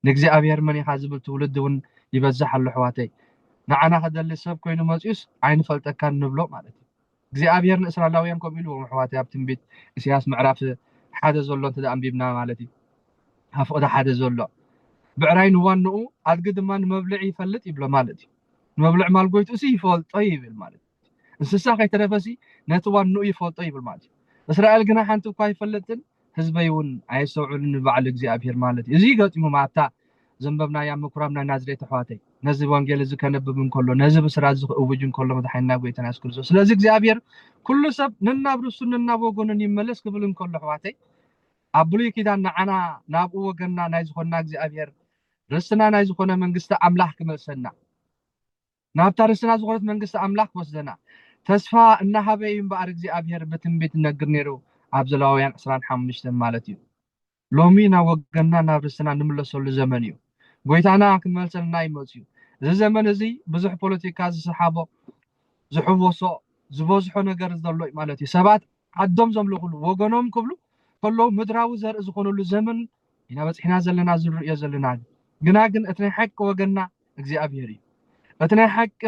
نግዚአብሔር مني خازبل تولد ون يبزح له حواتي نعنا خدل سب كوينو مصيس عين فلتكان نبلو مالتي እግዚአብሔር ንእስራኤላውያን ከም ኢሉ حواتي ኣብትን ቤት ኢሳያስ ምዕራፍ ሓደ ዘሎ እንተ አንቢብና مالتي هفقد ሓደ ዘሎ ብዕራይ ንዋንኡ ኣድግ ድማ ንመብልዕ ይፈልጥ ይብሎ مالتي ንመብልዕ ማል ጎይቱሲ ይፈልጦ ይብል ማለት እንስሳ ከይተረፈሲ ነቲ ዋንኡ ይፈልጦ ይብል ማለት እስራኤል ግና ሓንቲ እኳ ይፈልጥን ህዝበይውን አይሰውዑን بعل እግዚአብሔር ማለት እዚ ገጥሙ ማታ ዘንበብና ያ መኩራምና ናዝሬት ተحواتي ነዚ ወንጌል እዚ ከነብብን ከሎ ነዚ በስራ እዚ እውጅን ከሎ መድኃኒና ጎይታና ያስክርዞ ስለዚህ እግዚአብሔር ኩሉ ሰብ ንናብርሱ ንናቦጎንን ይመለስ ክብልን ከሎ حواتي أبلي كده نعنا نابو وجنا نايز خنا እግዚአብሔር رسنا نايز خنا منجست أملاك كمسنا نابتا رسنا زخونت منجست أملاك وسدنا تسفى إنها بين بأر እግዚአብሔር بتنبيت نجر نيرو عبزلاويان أسران حمشتن مالتيو لومينا وجنا نابرسنا نملسول زمنيو قويتانا كملسنا يموتيو زي زمن زي بزح بوليتيكا زسحابو زحوصو زبوزحو نجر زدلو مالتي سبات عدوم زملو وغنوم كبلو كلو مدراو زر زخونلو زمن إنا بس إحنا زلنا زرية زلنا جناجن اتني حق وجنا እግዚአብሔር اتني حق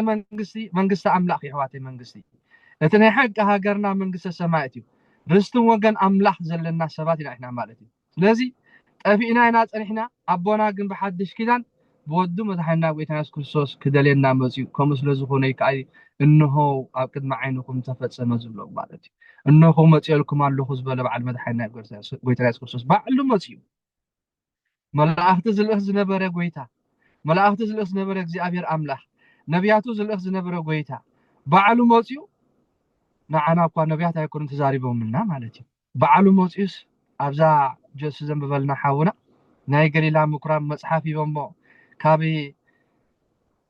منجست أملاك يحواتي منجستي اتني حق هاجرنا منجست سماعتي رستو وجن أملاك زلنا سباتنا إحنا مالتي لذي أفينا ناس إحنا أبونا جن بحدش كذا بودو متحنا ويتناس كرسوس كدلنا مزيو كمس لزخوني كأي إنه أكيد معينكم تفتش مزلوا مالتي إنه هم تيالكم على خزبة لبعد متحنا ويتناس كرسوس بعلو مزيو ملاأخت زلأخ نبرة قويتا ملاأخت زلأخ نبرة እግዚአብሔር أملاح نبياتو زلأخ نبرة قويتا بعلو مزيو نعنا أقوى نبيات يكون تزاربهم منا مالتي بعلو مزيوس أبزا جس زنب بلنا حاونا ناي قليلا مكرام مصحافي بمو كابي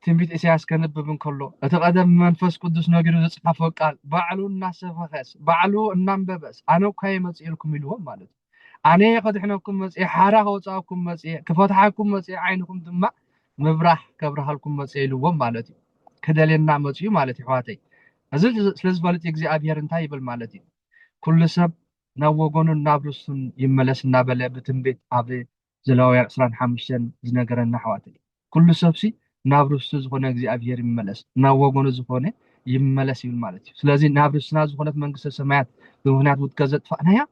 تنبيت إسياس كنببن كله أتقدم منفس قدس نقرو زصحافو قال بعلو الناس فخس بعلو النمببس أنا كاي مصيركم يلوهم مالتي أنا قد إحناكم مسيح حراه وصاكم مسيح كفتحكم مسيح عينكم دم مبرح كبرها لكم مسيح لوم مالتي كذا لنا مسيح مالتي حواتي أزل سلز بالتي يجزي أبيار انتهي بالمالتي كل سب نوجون النابرسون يملس النابلة بتنبيت أبي زلاوي عسران حمشن زنجرنا حواتي كل سبسي نابرسون زخونة يجزي أبيار يملس نوجون زخونة يملس بالمالتي سلازي نابرسنا زخونة منقص السماعات بمهنات وتكزت فأنا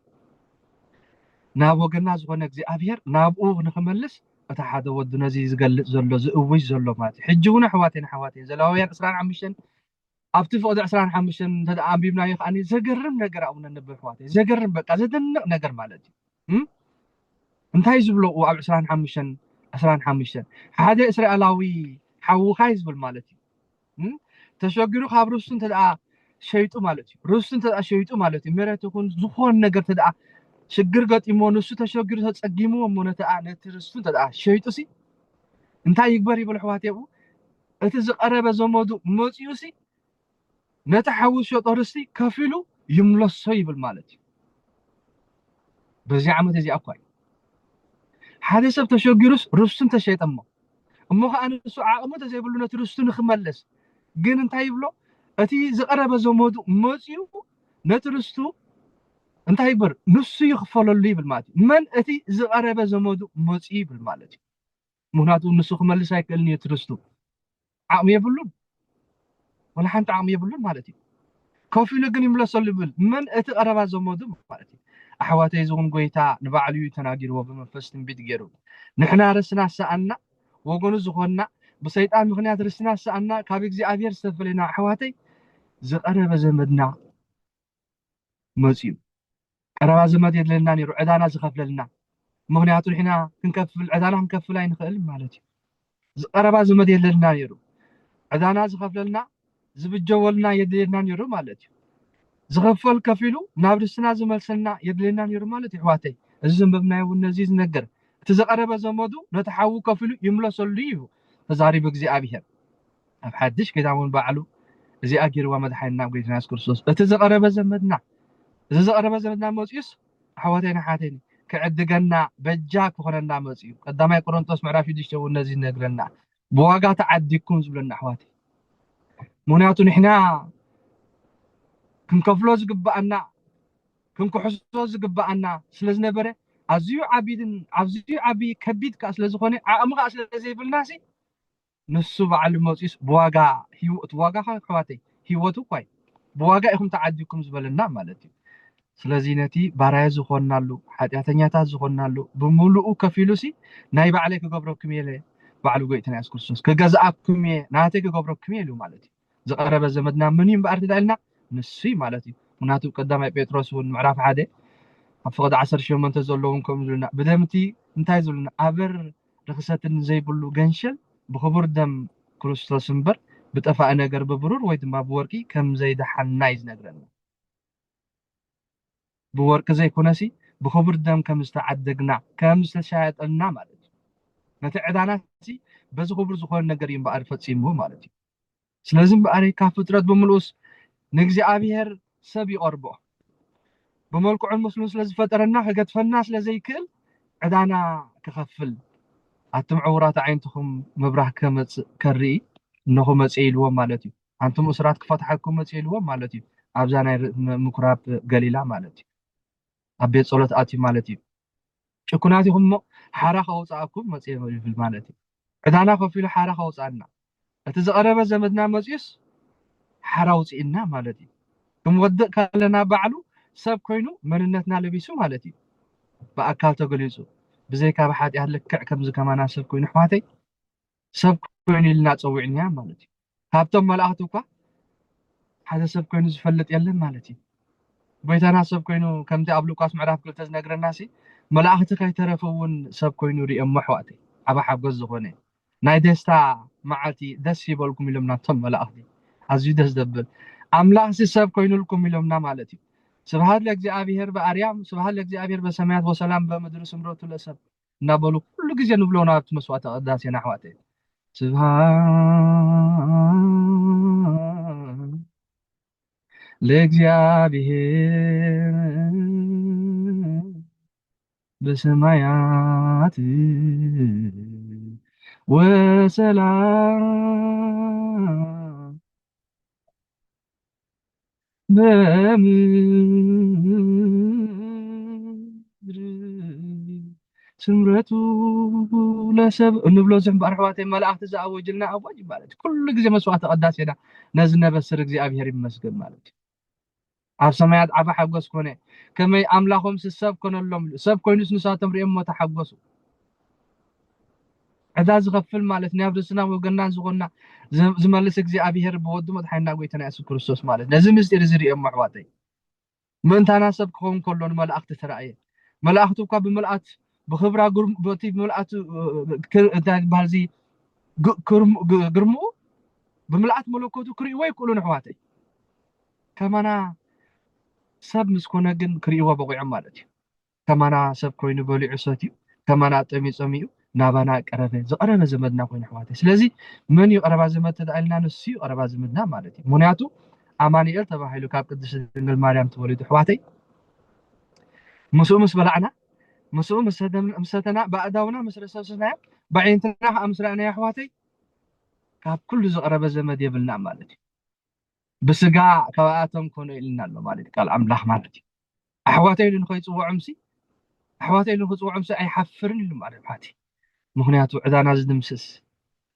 ناب وجنا زخونة እግዚአብሔር نابو نخملس أتحاد ودنا زي زقلت زلوا زقويش زلوا مات حجونا حواتين زلاويان أسران عمشن أبتفق ده أسران عمشن تدعم بيبنا يخاني زجرم نجر أو ننبه حواتين زجرم بقى زدنا نجر مالتي انتهي زبلو وأب أسران عمشن هذا إسرائيلاوي حو خايز بالمالتي تشجرو خبرستن تدع شيطو مالتي رستن تدع شيطو مالتي مرة تكون زخون نجر تدع شجر قط إيمانوسو تشجر تسقيمو ومنتا أنا ترستو تدع شيطوسي انتهي يكبر بالحواتي أبو أتزقرب زمودو موتيوسي نتحوش يطرسي كفيلو يملصي بالمالتي بزي عمت زي أقوي حادث بتشجرس رستن تشيط أما أنا سوء أما تزي بلو نترستو نخملس جن انتهي بلو أتي زقرب زمودو موتيو نترستو انت هيبر نص يخفل لي بالمالتي من أتي زقرب زمودو موتي بالمالتي مهناتو نسخ ملس هيكلني ترستو عم يبلون ولا حنت عم يبلون مالتي كوفي لقني ملصل بل من أتي قرب زمودو مالتي أحواتي زغن قويتا نبعليو تناقير وبمفستن بيت جيرو نحنا رسنا سألنا وقونو زغننا بسيطان مخنيات رسنا سألنا كابيك زي أبير استفلنا أحواتي زقرب زمدنا موتيو قربا زمد يدلنا نيرو عدانا زخفللنا مغنياتو الحين كنكفل عدانا كنكفل اي نخيل مالتي قربا زمد يدلنا نيرو عدانا زخفللنا زبجولنا يدلنا نيرو مالتي زخفل كفيلو نابرسنا زملسلنا يدلنا نيرو مالتي حواتي الزم ببناي ونزيز نجر تزقربا زمدو نتحاو كفيلو يملسلو يو تزاري بغزي ابيهر اب حدش كداون بعلو زي اجر ومدحنا بغيتنا كرسوس تزقربا زمدنا إذا قرب زمدنا موسيس حواتينا حاتيني كعدقنا بجاك وخلنا موسيو قدام يقرنطوس معرف يدشوا النزي نقرنا بواقع تعديكم زبلنا حواتي مونياتو نحنا كنكفلو زقبأنا كنكحسو زقبأنا سلزنا بري عزيو عبي كبيد كأسلزخوني عمغا أسلزي بالناسي نسو بعلو موسيس بواقع بواقع حواتي هيوتو كوي بواقع إخم تعديكم زبلنا مالتي ስለዚህ ነቲ ባራይ ዝኾናሉ ኃጢአተኛታት ዝኾናሉ ብሙሉኡ ከፊሉሲ ናይ ባዕለይ ክገብረኩም የለ ባዕሉ ጎይትና ኢየሱስ ክርስቶስ ከገዛአኩም ናተይ ክገብረኩም የሉ ማለት እዩ ዝቀረበ ዘመድና ምን እዩ በአር ተዳልና ንሱ ማለት እዩ ምክንያቱ ቀዳማይ ጴጥሮስ እውን ምዕራፍ 1 ኣብ ፍቅዲ 18 ዘለውን ከም ዝብልና ብደምቲ እንታይ ዝብልና ኣበር ርክሰትን ዘይብሉ ገንሸል ብክቡር ደም ክርስቶስ እምበር ብጠፋእ ነገር ብብሩር ወይ ድማ ብወርቂ ከም ዘይደሓና ይዝነግረና بورك زي كونسي بخبر دم كم استعدقنا كم استشاهدنا مالتي نتعدانا سي بس خبر زخون نجرين بعرف تسيمه مالتي سلازم بقري كفترات بملوس نجزي أبيهر سبي أربع بملكو المسلم سلاز فترنا حقت فناس لزي كل عدانا كخفل أنتم عورات عينتكم مبرح كمت كري إنهم مسئلوا مالتي أنتم أسرات كفتحكم مسئلوا مالتي أبزانا مكراب قليلا مالتي أبيت صلاة آتي مالتي شكوناتي هم حرا خوصاكم مسئلوا في مالتي عدانا خفيل حرا خوصانا أتزقرب زمدنا مسئس حرا وصئنا مالتي كم ودق كالنا بعلو سب كوينو مننتنا لبيسو مالتي بأكال تقليزو بزيكا بحاد أهلك كمز كمانا سب كوينو حواتي سب كوينو لنا تصوعنيا مالتي هابتم ملأهتوكا حدا سب كوينو زفلت يلن مالتي بيتانا سب كوينو كمتي أبلو قاس معراف قلتز نقر الناسي ملأهتك يترفون سب كوينو ريئم محواتي أبا حاب قزو خوني ناي دستا معاتي دس يبالكم يلمنا تم ملأهتي أزي دس دبل أملاح سي سب كوينو لكم يلمنا مالتي سبحان لك زي أبيهر بأريام سبحان لك زي أبيهر بسمايات وسلام بمدرس مروت الأسب نابلو كل جزء نبلونا بتمسوات قداسي نحواتي سبحان لእግዚአብሔር በሰማያት ወሰላም በምድር ስምረቱ ለሰብ እንብሎ ዝሕባር ኣሕዋተይ መላእኽቲ ዝኣወጅልና ኣዋጅ ማለት እዩ ኩሉ ግዜ መስዋዕቲ ቅዳሴና ነዚ ነበስር እግዚኣብሔር ይመስገን ማለት እዩ ኣብ ሰማያት ዓባ ሓጎስ ኮነ ከመይ ኣምላኾም ሰብ ኮነሎም ሰብ ኮይኑስ ንሳቶም ሪኦም ተሓጎሱ ዕዳ ዝኸፍል ማለት ናብ ርስና ወገናን ዝኾና ዝመልስ እግዚኣብሔር ብወዱ መድሓኒና ጎይታና ኢየሱስ ክርስቶስ ማለት ነዚ ምስጢር እዚ ሪኦም ኣሕዋተይ ምእንታና ሰብ ክኸውን ከሎ ንመላእኽቲ ተረኣየ መላእኽቲ እኳ ብምልኣት بخبرة بوتي بملأت بهالزي قرمو بملأت ملوكوتو كريوه يقولون حواتي كمانا سب مسكونا جن كريوه بقوي عمالتي كمانا سب كوينو بولي عصاتي كمانا تمي سميو نابانا قربه زقربه زمدنا كوين حواتي سلازي من يقرب زمد تدعلنا نسيو قرب زمدنا مالتي منياتو امانيل تباحيلو كاب قدس دنگل مريم توليد حواتي مسومس بلعنا مسؤول مسدنا بعداونا مسرسسنا بعينتنا امسرنا يا اخواتي كاب كل زقرب زمد يبلنا مالتي بسقا كواتهم كونوا لنا له مالتي قال املاح مالتي احواتي اللي نخو يصوع عمسي احواتي اللي نخو يصوع عمسي ايحفرن لهم مالتي مخنياتو عدانا زدمسس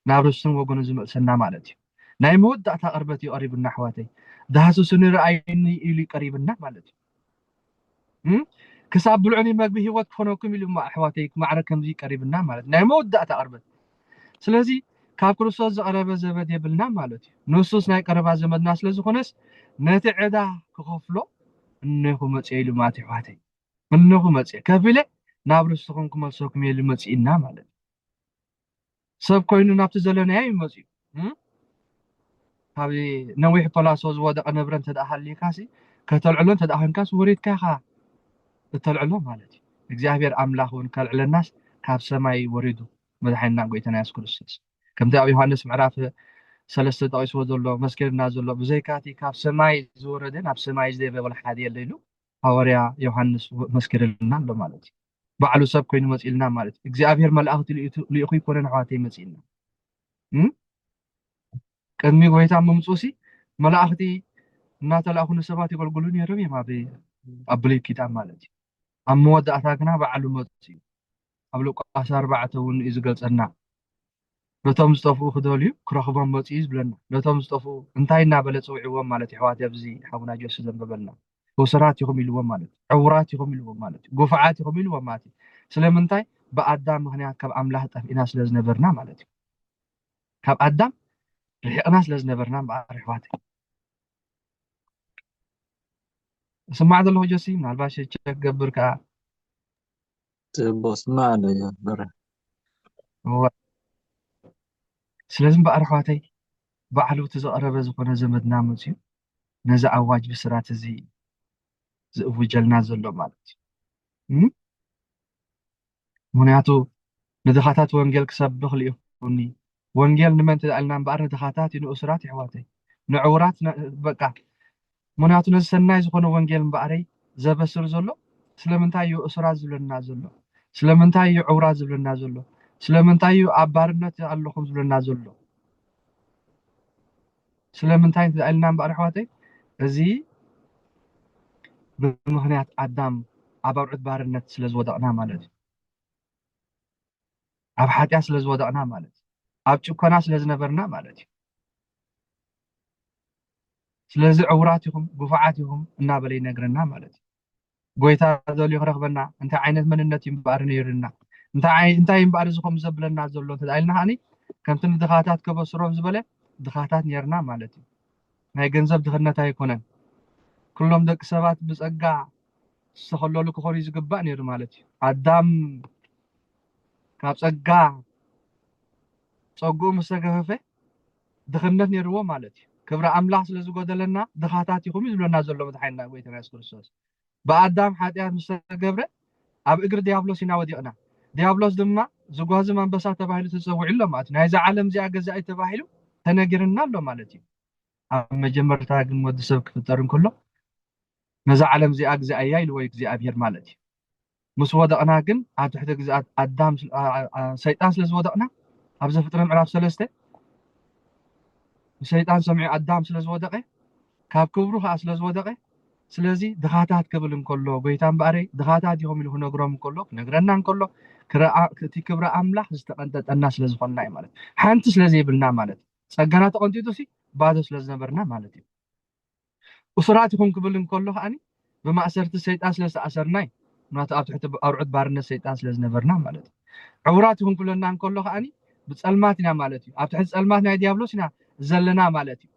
نابرسن وغن زملسنا مالتي ناي مودعتا قربتي قريبنا احواتي دهاسو سنر عيني الي قريبنا مالتي كساب بلعني مقبي هيوت فنوكم اللي مع أحواتيك معركة مزي قريبنا مالتي ناي مودة أتقربت سلازي كاب كروسوس زقرب زبد يبلنا مالتي نصوص ناي قرب زمد ناس لازو خنس نتعدا كخفلو إنه متسيلو ماتي حواتي إنه متسيل كفيلة نابرستكم كمال سوكم يلي متسيلنا مالتي سب كوينو نابت زلنا يا متسيل هذه نويح بلاسوز ودق نبرن تدأهل لي كاسي كتلعلون تدأهل كاس وريد كاخا تلعلو مالتي እግዚአብሔር አምላክ ሆን ካልዕለናስ ካብ ሰማይ ወሪዱ መድሓኒና ጎይታና ኢየሱስ ክርስቶስ ከምቲ ኣብ ዮሐንስ ምዕራፍ 3 ጠቂስዎ ዘሎ መስኪርና ዘሎ ብዘይካቲ ካብ ሰማይ ዝወረደ ናብ ሰማይ ዘይበለ ሓደ የለ ኢሉ ሃዋርያ ዮሐንስ መስኪርልና ኣሎ ማለት እዩ ባዕሉ ሰብ ኮይኑ መፂልና ማለት እዩ እግዚአብሔር መላእኽቲ ልኢኹ ይኮነን ኣሕዋተይ መፂልና ቅድሚ ጎይታ ምምፁሲ መላእኽቲ እናተላእኹ ንሰባት ይገልግሉ ነይሮም እዮም ኣብ ብሉይ ኪዳን ማለት እዩ ኣብ መወዳእታ ግና ባዕሉ መፁ እዩ ኣብ ሉቃስ 4 እውን እዩ ዝገልፀና ነቶም ዝጠፍኡ ክደልዩ ክረኽቦም መፁ እዩ ዝብለና ነቶም ዝጠፍኡ እንታይ እናበለ ፀውዒዎም ማለት እዩ ኣሕዋት ኣብዚ ሓውና ጆስ ዘንበበልና ወሰራት ኢኹም ኢልዎም ማለት እዩ ዕውራት ኢኹም ኢልዎም ማለት እዩ ጉፍዓት ኢኹም ኢልዎም ማለት እዩ ስለምንታይ ብኣዳም ምክንያት ካብ ኣምላኽ ጠፊእና ስለ ዝነበርና ማለት እዩ ካብ ኣዳም ርሒቕና ስለ ዝነበርና እምበኣር ኣሕዋተይ سمع له جسي من الباشا تجبر كا
تبص ما عليه برا
هو سلازم بقى رحواتي بعلو تزقرب زكونا زمدنا مزيو نزع أواج بسرات زي وجلنا زلو مالتي ምክንያቱ ንድኻታት ወንጌል ክሰብኽ ልኢኹኒ ወንጌል ንመን ተዳልና እምበኣር ንድኻታት ንእሱራት ይሕዋተይ ንዕውራት በቃ ምክንያቱ ነዚ ሰናይ ዝኾነ ወንጌል እምበኣረይ ዘበስር ዘሎ ስለምንታይ እዩ እሱራት ዝብለና ዘሎ ስለምንታይ እዩ ዕውራት ዝብለና ዘሎ ስለምንታይ እዩ ኣብ ባርነት ኣለኹም ዝብለና ዘሎ ስለምንታይ ተዳልና እምበኣር ኣሕዋተይ እዚ ብምክንያት ኣዳም ኣብ ኣውዕት ባርነት ስለ ዝወደቕና ማለት እዩ ኣብ ሓጢያ ስለ ዝወደቕና ማለት እዩ ኣብ ጭኮና ስለ ዝነበርና ማለት እዩ ስለዚ ዕውራት ኢኹም ጉፉዓት ኢኹም እናበለ ይነግረና ማለት እዩ ጎይታ ደልዩ ክረኽበና እንታይ ዓይነት መንነት እዩ እምበኣር ነይሩና እንታይ እምበኣር እዚ ከምኡ ዘብለና ዘሎ ተዳኢልና ከዓኒ ከምቲ ንድኻታት ከበስሮም ዝበለ ድኻታት ነርና ማለት እዩ ናይ ገንዘብ ድኽነት ኣይኮነን ኩሎም ደቂ ሰባት ብፀጋ ዝተኸለሉ ክኾኑ ዝግባእ ነይሩ ማለት እዩ ኣዳም ካብ ፀጋ ፀጉኡ ምስ ተገፈፈ ድኽነት ነይርዎ ማለት እዩ ክብሪ ኣምላኽ ስለ ዝጎደለና ድኻታት ኢኹም እዩ ዝብለና ዘሎ መድሓኒትና ጎይታና የሱስ ክርስቶስ ብኣዳም ሓጢኣት ምስ ተገብረ ኣብ እግሪ ዲያብሎስ ኢና ወዲቕና ዲያብሎስ ድማ ዝጓዝም ኣንበሳ ተባሂሉ ተፀዊዑ ኣሎ ማለት እዩ ናይዚ ዓለም እዚኣ ገዛኢ ተባሂሉ ተነጊርና ኣሎ ማለት እዩ ኣብ መጀመርታ ግን ወዲ ሰብ ክፍጠር እንከሎ ነዛ ዓለም እዚኣ ግዛእያ ኢልዎ እግዚኣብሔር ማለት እዩ ምስ ወደቕና ግን ኣብ ትሕቲ ግዝኣት ኣዳም ሰይጣን ስለ ዝወደቕና ኣብ ዘፍጥረ ምዕራፍ 3 ሰይጣን ሰሚዑ ኣዳም ስለ ዝወደቐ ካብ ክብሩ ከዓ ስለ ዝወደቐ ስለዚ ድኻታት ክብል እንከሎ ጎይታ እምበኣረይ ድኻታት ኢኹም ኢሉ ክነግሮም እንከሎ ክነግረና እንከሎ እቲ ክብሪ ኣምላኽ ዝተቐንጠጠና ስለ ዝኾንና እዩ ማለት እዩ ሓንቲ ስለዘይብልና ማለት እዩ ፀጋና ተቐንጢጡ ሲ ባዶ ስለ ዝነበርና ማለት እዩ እሱራት ኢኹም ክብል እንከሎ ከዓኒ ብማእሰርቲ ሰይጣን ስለ ዝተኣሰርና እዩ ምክንያቱ ኣብ ትሕቲ ኣውዕት ባርነት ሰይጣን ስለ ዝነበርና ማለት እዩ ዕውራት ኢኹም ክብለና እንከሎ ከዓኒ ብፀልማት ኢና ማለት እዩ ኣብ ትሕቲ ፀልማት ናይ ዲያብሎስ ኢና ዘለና ማለት እዩ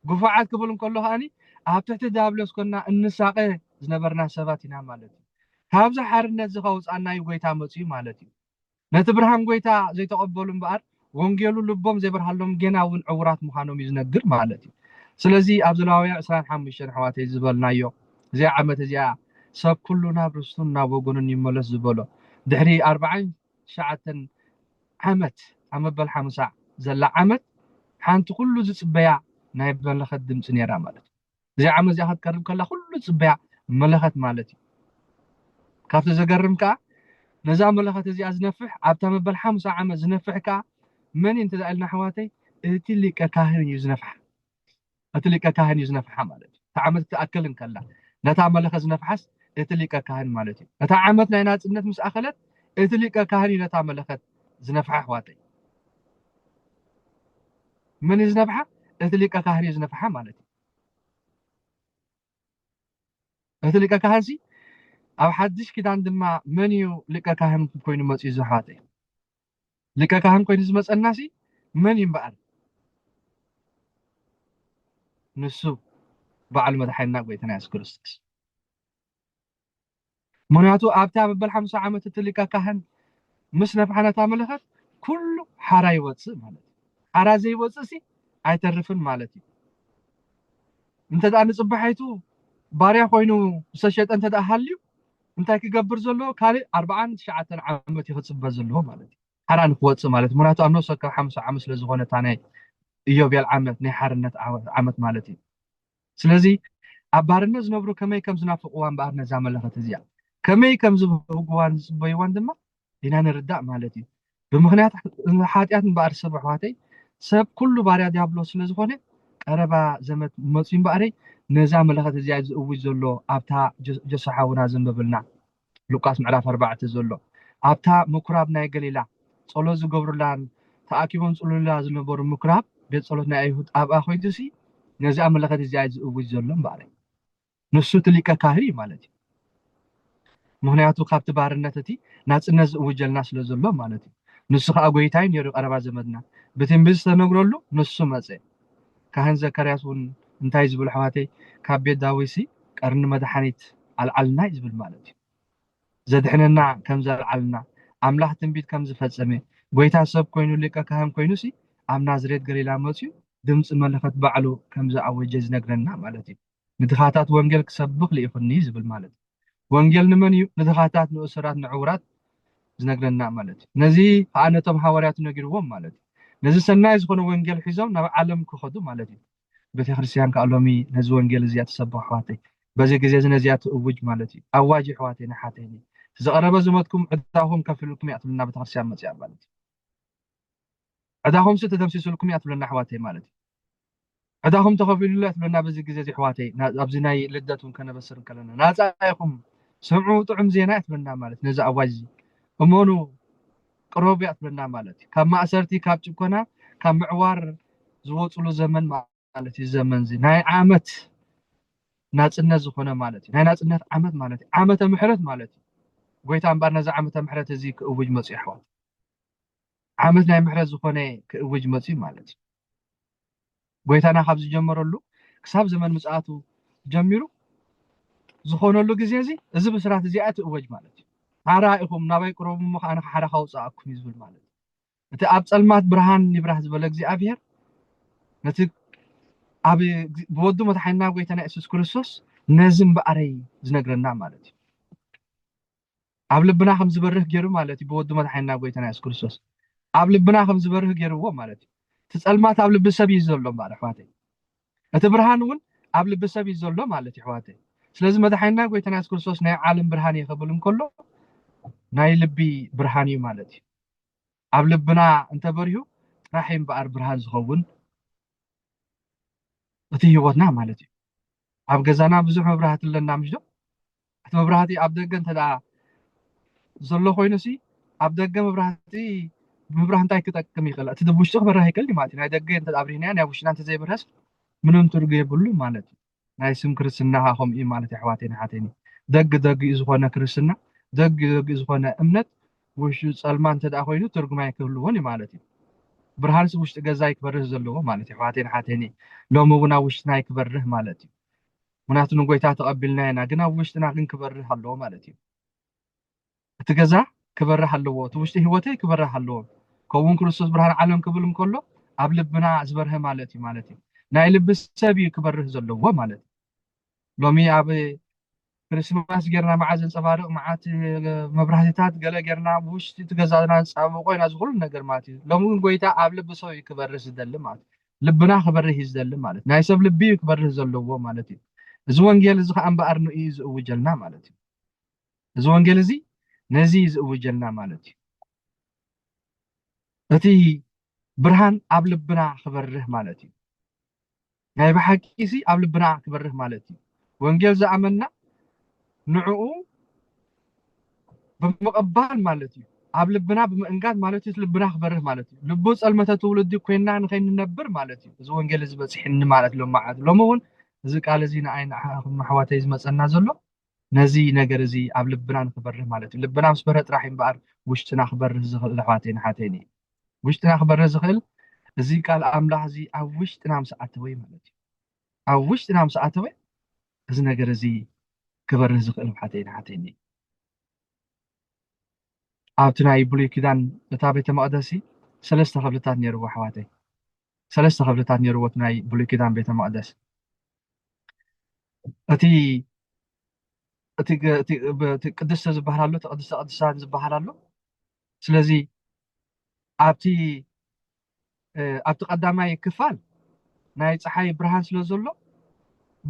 ጉፉዓት ክብል እንከሎ ከዓኒ ኣብ ትሕቲ ዲያብሎስ ኮንና እንሳቐ ዝነበርና ሰባት ኢና ማለት እዩ ካብዚ ሓርነት እዚ ከውፃና እዩ ጎይታ መፅኡ ማለት እዩ ነቲ ብርሃን ጎይታ ዘይተቐበሉ እምበኣር ወንጌሉ ልቦም ዘይበርሃሎም ገና እውን ዕውራት ምዃኖም እዩ ዝነግር ማለት እዩ ስለዚ ኣብ ዘሌዋውያን 25 ኣሕዋተይ ዝበልናዮ እዚኣ ዓመት እዚኣ ሰብ ኩሉ ናብ ርስቱን ናብ ወገኑን ይመለስ ዝበሎ ድሕሪ 49 ዓመት ኣብ መበል ሓምሳዕ ዘላ ዓመት ሓንቲ ኩሉ ዝፅበያ ናይ መለኸት ድምፂ ነይራ ማለት እዩ እዚኣ ዓመት እዚኣ ክትቀርብ ከላ ኩሉ ዝፅበያ መለኸት ማለት እዩ ካብቲ ዘገርም ከዓ ነዛ መለኸት እዚኣ ዝነፍሕ ኣብታ መበል 50 ዓመት ዝነፍሕ ከዓ መን እንተዳኢልና ኣሕዋተይ እቲ ሊቀ ካህን እዩ ዝነፍሓ እቲ ሊቀ ካህን እዩ ዝነፍሓ ማለት እዩ እታ ዓመት ክትኣክል እንከላ ነታ መለኸት ዝነፍሓስ እቲ ሊቀ ካህን ማለት እዩ እታ ዓመት ናይ ናፅነት ምስ ኣኸለት እቲ ሊቀ ካህን እዩ ነታ መለኸት ዝነፍሓ ኣሕዋተይ من يزنفحه أتلقى كاهن يزنفحه مالتي أتلقى كاهن سي أو حدش كده عندما منيو لقى كاهن كوينو مصي زحاتي لقى كاهن كوينو زمص الناسي من ينبقى نسو بعل مدحنا قويتنا يسوع كريستوس مناتو أبتا بالحمسة عامة أتلقى كاهن مش نفحنا تعملها كله حراي وص مالتي حرا زي وصسي አይተርፍን ማለት እዩ እንተዳ ንጽባሕይቱ ባርያ ኮይኑ ዝተሸጠ እንተዳ ሃልዩ እንታይ ክገብር ዘሎ ካልእ 49 ዓመት ይኽጽበ ዘሎ ማለት እዩ ሓራ ንክወጽእ ማለት ምክንያቱ ኣብ ነፍሲ ወከፍ 50 ዓመት ስለ ዝኾነ እታ ናይ ኢዮቤል ዓመት ናይ ሓርነት ዓመት ማለት እዩ ስለዚ ኣብ ባርነት ዝነብሩ ከመይ ከም ዝናፍቕዋን እምበኣር ነዛ መለኸት እዚኣ ከመይ ከም ዝብህግዋን ዝጽበይዋን ድማ ኢና ንርዳእ ማለት እዩ ብምክንያት ሓጢኣት እምበኣር ሰብ ኣሕዋተይ ሰብ ኩሉ ባርያ ዲያብሎስ ስለ ዝኾነ ቀረባ ዘመት መፅኡ እምበኣረይ ነዛ መለኸት እዚኣ ዝእውጅ ዘሎ ኣብታ ጀሳሓውና ዘንበብልና ሉቃስ ምዕራፍ 4 ዘሎ ኣብታ ምኩራብ ናይ ገሊላ ጸሎት ዝገብሩላን ተኣኪቦም ጽሉላ ዝነበሩ ምኩራብ ቤት ጸሎት ናይ ኣይሁድ ኣብኣ ኮይዱሲ ነዛ መለኸት እዚኣ ዝእውጅ ዘሎ እምበኣረይ ንሱ ትሊቀ ካህን ማለት እዩ ምክንያቱ ካብቲ ባርነት እቲ ናጽነት ዝእውጀልና ስለ ዘሎ ማለት እዩ ንሱ ከዓ ጎይታይ ነይሩ ቀረባ ዘመድና بتنبز تنقرلو نصو مزه كهن زكرياس ون انتاي زبل حواتي كاب بيت داويسي قرن مدحانيت العلنا يزبل مالتي زدحننا كم زرعلنا املاح تنبيت كم زفصمه غويتا سب كوينو ليكا كهن كوينوسي ام نازريت غليلا مصيو دمص ملفت بعلو كم زعوجز نغرنا مالتي مدخاتات وانجيل كسبخ ليخني يزبل مالتي ወንጌል ንመን እዩ ንድኻታት ንእስራት ንዕውራት ዝነግረና ማለት እዩ ነዚ ከኣነቶም ሓዋርያት ነጊርዎም ማለት እዩ ነዚ ሰናይ ዝኾነ ወንጌል ሒዞም ናብ ዓለም ክኸዱ ማለት እዩ ቤተክርስትያን ከዓ ሎሚ ነዚ ወንጌል እዚኣ ትሰብኽ ኣሕዋተይ በዚ ግዜ ነዚኣ ትእውጅ ማለት እዩ ኣዋጅ ኣሕዋተይ ንሓተይኒ ዝቐረበ ዝመትኩም ዕዳኹም ከፊልኩም እያ ትብልና ቤተክርስትያን መፅያ ማለት እዩ ዕዳኹም ተደምሲሱልኩም እያ ትብለና ኣሕዋተይ ማለት እዩ ዕዳኹም ተኸፊሉሉ እያ ትብለና በዚ ግዜ እዚ ኣሕዋተይ ኣብዚ ናይ ልደቱን ከነበስር ከለና ናፃ ኢኹም ስምዑ ጥዑም ዜና እያ ትብለና ማለት ነዚ ኣዋጅ እመኑ ቅረቡ እያ ትብለና ማለት እዩ ካብ ማእሰርቲ ካብ ጭኮና ካብ ምዕዋር ዝወፅሉ ዘመን ማለት እዩ ዘመን እዚ ናይ ዓመት ናፅነት ዝኾነ ማለት እዩ ናይ ናፅነት ዓመት ማለት እዩ ዓመተ ምሕረት ማለት እዩ ጎይታ እምበር ነዚ ዓመተ ምሕረት እዚ ክእውጅ መፅኡ ኣሕዋት ዓመት ናይ ምሕረት ዝኾነ ክእውጅ መፅኡ ማለት እዩ ጎይታና ካብ ዝጀመረሉ ክሳብ ዘመን ምፅኣቱ ጀሚሩ ዝኾነሉ ግዜ እዚ ብስራት እዚኣ ትእወጅ ማለት እዩ ሓራ ኢኹም ናባይ ቅረቡ እሞ ከዓ ሓራ ካውፅኣኩም እዩ ዝብል ማለት እዩ እቲ ኣብ ፀልማት ብርሃን ይብራህ ዝበለ እግዚኣብሔር ነቲ ኣብ ብወዱ መድሓኒና ጎይታና ኢየሱስ ክርስቶስ ነዚ እምበኣረይ ዝነግረና ማለት እዩ ኣብ ልብና ከም ዝበርህ ገይሩ ማለት እዩ ብወዱ መድሓኒና ጎይታና ኢየሱስ ክርስቶስ ኣብ ልብና ከም ዝበርህ ገይርዎ ማለት እዩ እቲ ፀልማት ኣብ ልቢ ሰብ እዩ ዘሎ እምበር ኣሕዋተይ እቲ ብርሃን እውን ኣብ ልቢ ሰብ እዩ ዘሎ ማለት እዩ ኣሕዋተይ ስለዚ መድሓኒና ጎይታና ኢየሱስ ክርስቶስ ናይ ዓለም ብርሃን እዩ ክብል እንከሎ ናይ ልቢ ብርሃን እዩ ማለት እዩ ኣብ ልብና እንተበሪሁ ጥራሕ እምበኣር ብርሃን ዝኸውን እቲ ህይወትና ማለት እዩ ኣብ ገዛና ብዙሕ መብራህቲ ኣለና ምሽዶ እቲ መብራህቲ ኣብ ደገ እንተደኣ ዘሎ ኮይኑሲ ኣብ ደገ መብራህቲ ብምብራህ እንታይ ክጠቅም ይኽእል እቲ ውሽጢ ክበርህ ኣይክእልኒ ማለት እዩ ናይ ደገ እንተ ኣብሪህና ናይ ውሽጢና እንተዘይበርህስ ምንም ትርጉም የብሉ ማለት እዩ ናይ ስም ክርስትና ከምኡ እዩ ማለት እዩ ኣሕዋተይ ንሓተይኒ ደግ እዩ ዝኾነ ክርስትና ደግ እዩ ዝኾነ እምነት ውሽጡ ፀልማ እንተደኣ ኮይኑ ትርጉም ኣይክህልዎን እዩ ማለት እዩ ብርሃንስ ውሽጢ ገዛይ ክበርህ ዘለዎ ማለት እዩ ኣሕዋተይ ንሓተይኒ ሎሚ እውን ኣብ ውሽጥና ክበርህ ማለት እዩ ምክንያቱ ንጎይታ ተቐቢልና ኢና ግን ኣብ ውሽጥና ግን ክበርህ ኣለዎ ማለት እዩ እቲ ገዛ ክበርህ ኣለዎ እቲ ውሽጢ ሂወተይ ክበርህ ኣለዎ ከምኡውን ክርስቶስ ብርሃን ዓለም ክብል እንከሎ ኣብ ልብና ዝበርህ ማለት እዩ ናይ ልቢ ሰብ እዩ ክበርህ ዘለዎ ማለት እዩ ሎሚ ኣብ ክርስማስ ጌርና መዓዝ እንፀባርቕ መዓት መብራህትታት ገለ ጌርና ውሽጢ እቲ ገዛና ንፀባበቆ ኢና ዝኩሉ ነገር ማለት እዩ ሎሚ ግን ጎይታ ኣብ ልቢ ሰብ እዩ ክበርህ ዝደሊ ማለት እዩ ልብና ክበርህ እዩ ዝደሊ ማለት እዩ ናይ ሰብ ልቢ እዩ ክበርህ ዘለዎ ማለት እዩ እዚ ወንጌል እዚ ከዓ እምበኣር ንእዩ ዝእውጀልና ማለት እዩ እዚ ወንጌል እዚ ነዚ ዝእውጀልና ማለት እዩ እቲ ብርሃን ኣብ ልብና ክበርህ ማለት እዩ ናይ ብሓቂ ኣብ ልብና ክበርህ ማለት እዩ ወንጌል ዝኣመና ንዕኡ ብምቕባል ማለት እዩ ኣብ ልብና ብምእንጋድ ማለት እዩ ልብና ክበርህ ማለት እዩ ልቡ ፀልመተ ትውልዲ ኮይና ንኸይንነብር ማለት እዩ እዚ ወንጌል እዚ በፂሕኒ ማለት ሎማዓት ሎሚ እውን እዚ ቃል እዚ ንኣይ ኣሕዋተይ ዝመፀና ዘሎ ነዚ ነገር እዚ ኣብ ልብና ንክበርህ ማለት እዩ ልብና ምስ በርህ ጥራሕ እምበኣር ውሽጥና ክበርህ ዝኽእል ኣሕዋተይ ንሓተይኒ ውሽጥና ክበርህ ዝኽእል እዚ ቃል ኣምላኽ እዚ ኣብ ውሽጥና ምስ ኣተወ ማለት እዩ ኣብ ውሽጥና ምስ ኣተወ እዚ ነገር እዚ ክበርህ ዝኽእል ኣሕዋተይ ንሓተይኒ ኣብቲ ናይ ብሉይ ኪዳን እታ ቤተ መቅደሲ ሰለስተ ክፍልታት ነይርዎ ኣሕዋተይ ሰለስተ ክፍልታት ነይርዎ ናይ ብሉይ ኪዳን ቤተ መቅደስ እቲ ቅድስተ ዝበሃል ኣሎ እቲ ቅድስተ ቅዱሳን ዝበሃል ኣሎ ስለዚ ኣብቲ ቀዳማይ ክፋል ናይ ፀሓይ ብርሃን ስለ ዘሎ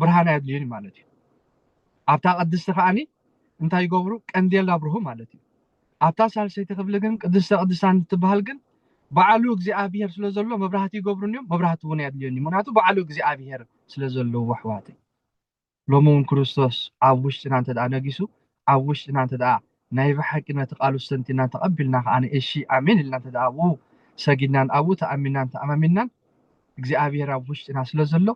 ብርሃን ኣየድልዮን ማለት እዩ ኣብታ ቅድስቲ ከዓኒ እንታይ ይገብሩ ቀንዴል ኣብርሁ ማለት እዩ ኣብታ ሳልሰይቲ ክፍሊ ግን ቅድስተ ቅዱሳን ትበሃል ግን በዓሉ እግዚኣብሔር ስለ ዘሎ መብራህቲ ይገብሩን እዮም መብራህቲ እውን ኣየድልዮን እዩ ምክንያቱ በዓሉ እግዚኣብሔር ስለ ዘለዎ ኣሕዋተይ ሎሚ እውን ክርስቶስ ኣብ ውሽጥና እንተደኣ ነጊሱ ኣብ ውሽጥና እንተደኣ ናይ ብሓቂ ነቲ ቃሉ ሰንቲና ተቐቢልና ከዓኒ እሺ ኣሜን ኢልና እንተደኣ ኣብኡ ሰጊድናን ኣብኡ ተኣሚናን ተኣማሚናን እግዚኣብሔር ኣብ ውሽጥና ስለ ዘሎ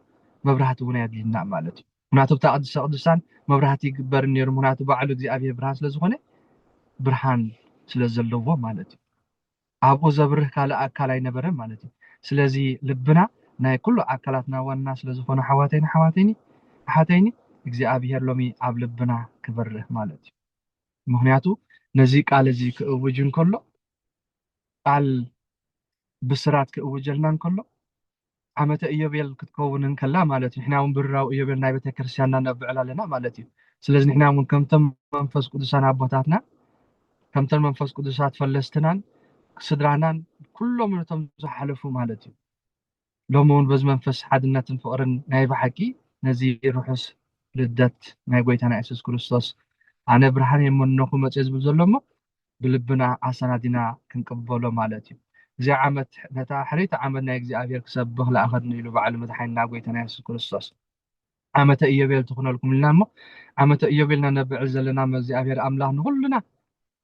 መብራህቲ እውን ኣየድልየና ማለት እዩ ምክንያቱ እታ ቅድስተ ቅዱሳን መብራህቲ ይግበር ነይሩ ምክንያቱ በዓሉ እግዚኣብሔር ብርሃን ስለ ዝኾነ ብርሃን ስለ ዘለዎ ማለት እዩ ኣብኡ ዘብርህ ካልእ ኣካል ኣይነበረን ማለት እዩ ስለዚ ልብና ናይ ኩሉ ኣካላትና ዋና ስለ ዝኾነ ኣሕዋተይኒ እግዚኣብሔር ሎሚ ኣብ ልብና ክበርህ ማለት እዩ ምክንያቱ ነዚ ቃል እዚ ክእውጅ እንከሎ ቃል ብስራት ክእውጀልና እንከሎ ዓመተ ኢዮቤል ክትከውን እንከላ ማለት እዩ ንሕና እውን ብራው ኢዮቤል ናይ ቤተክርስትያንና ነብዕል ኣለና ማለት እዩ ስለዚህ ንሕና እውን ከምቶም መንፈስ ቅዱሳን ኣቦታትና ከምቶም መንፈስ ቅዱሳት ፈለስትናን ስድራናን ኩሎም ነቶም ዝሓለፉ ማለት እዩ ሎሚ እውን በዚ መንፈስ ሓድነትን ፍቅርን ናይ ብሓቂ ነዚ ርሑስ ልደት ናይ ጎይታና ኢየሱስ ክርስቶስ ኣነ ብርሃን የመነኹ መፅእ ዝብል ዘሎ እሞ ብልብና ኣሰናዲና ክንቅበሎ ማለት እዩ እዚ ዓመት ነታ ሕሪት ዓመት ናይ እግዚኣብሔር ክሰብኽ ለኣኸድኒ ኢሉ በዓል መድሓኒና ጎይታና ኢየሱስ ክርስቶስ ዓመተ ኢዮቤል ትኹነልኩም ኢልና እሞ ዓመተ ኢዮቤልና ነብዕል ዘለና እግዚኣብሔር ኣምላኽ ንኩሉና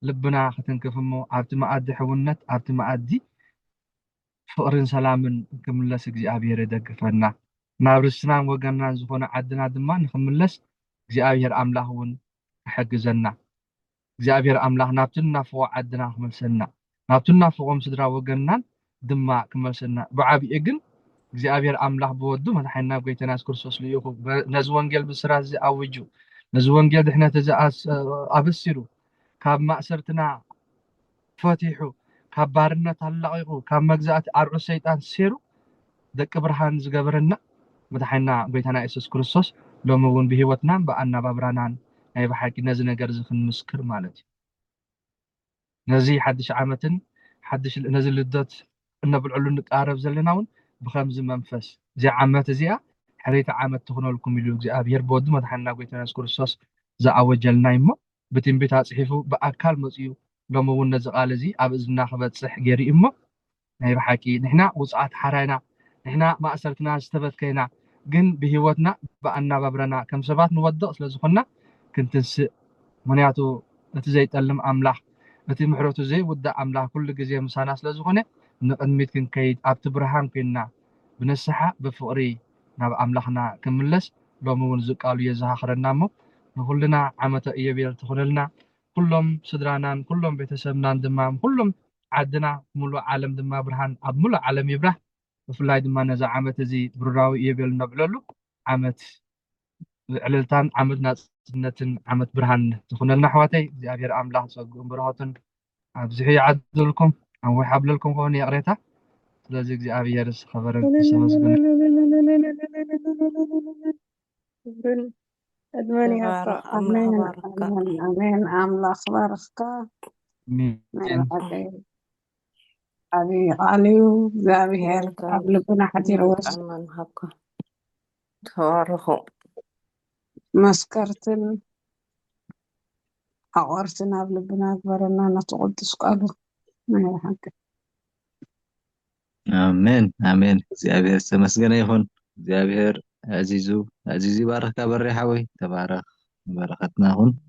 ልብና ክትንክፍ እሞ ኣብቲ መኣዲ ሕውነት ኣብቲ መኣዲ ፍቅርን ሰላምን ክምለስ እግዚኣብሔር ይደግፈና ናብ ርስናን ወገናን ዝኾነ ዓድና ድማ ንክምለስ እግዚኣብሔር ኣምላኽ እውን ክሕግዘና እግዚኣብሔር ኣምላኽ ናብቲ ናፍቆ ዓድና ክመልሰና ናብቲ ናፍቆም ስድራ ወገናን ድማ ክመልሰና ብዓብኡ ግን እግዚኣብሔር ኣምላኽ ብወዱ መድሓኒና ጎይታና ኢየሱስ ክርስቶስ ልኢኹ ነዚ ወንጌል ብስራት እዚ ኣውጁ ነዚ ወንጌል ድሕነት እዚ ኣበሲሩ ካብ ማእሰርትና ፈቲሑ ካብ ባርነት ኣላቂቁ ካብ መግዛእቲ ኣርዑ ሰይጣን ሴሩ ደቂ ብርሃን ዝገበረና መድሓኒና ጎይታና ኢየሱስ ክርስቶስ ሎሚ እውን ብሂወትና ብኣነባብራናን ናይ ብሓቂ ነዚ ነገር እዚ ክንምስክር ማለት እዩ ነዚ ሓድሽ ዓመትን ሓድሽ ነዚ ልደት እነብልዐሉ ንቃረብ ዘለና እውን ብከምዚ መንፈስ እዚ ዓመት እዚኣ ሕሪት ዓመት ትኹነልኩም ኢሉ እግዚኣብሔር ብወዱ መድሓኒና ጎይታና ኢየሱስ ክርስቶስ ዝኣወጀልና እሞ ብትንቢት ኣፅሒፉ ብኣካል መፅኡ ሎሚ እውን ነዚ ቃል እዚ ኣብ እዝና ክበፅሕ ገይሩ እሞ ናይ ብሓቂ ንሕና ውፅኣት ሓራይና ንሕና ማእሰርትና ዝተበትከይና ግን ብሂወትና ብኣነባብራና ከም ሰባት ንወድቕ ስለዝኾንና ክንትንስእ ምክንያቱ እቲ ዘይጠልም ኣምላኽ እቲ ምሕረቱ ዘይውዳእ ኣምላኽ ኩሉ ግዜ ምሳና ስለዝኾነ ንቅድሚት ክንከይድ ኣብቲ ብርሃን ኮይንና ብንስሓ ብፍቅሪ ናብ ኣምላኽና ክምለስ ሎሚ እውን ዝቃሉ የዘኻኽረና እሞ ንኩልና ዓመተ ኢዮቤል ትኹነልና ኩሎም ስድራናን ኩሎም ቤተሰብናን ድማ ኩሎም ዓድና ሙሉእ ዓለም ድማ ብርሃን ኣብ ሙሉእ ዓለም ይብራህ ብፍላይ ድማ ነዚ ዓመት እዚ ብሩራዊ ኢዮቤል ነብለሉ ዓመት ዕልልታን ዓመት ናፅነትን ዓመት ብርሃን ትኹነልና ኣሕዋተይ እግዚኣብሔር ኣምላኽ ፀጉኡን በረኸቱን ኣብዝሒ ይዓድልኩም ኣንዊሕ ኣብለልኩም ከሆነ የቕሬታ ስለዚ እግዚኣብሔር ዝኸበረን ተመስገን
أدماني هبا آمين آمين آمين أملاك بارك أبي عليو زابي هيرك أبلغنا حتى روس
تباركوا
مسكرتن أورتنا أبلغنا أكبرنا نتقدس قالوا ما هي حق
آمين آمين እግዚአብሔር ተመስገነ ይሁን እግዚአብሔር عزيزي بارك بري حوي تبارك بركتنا هون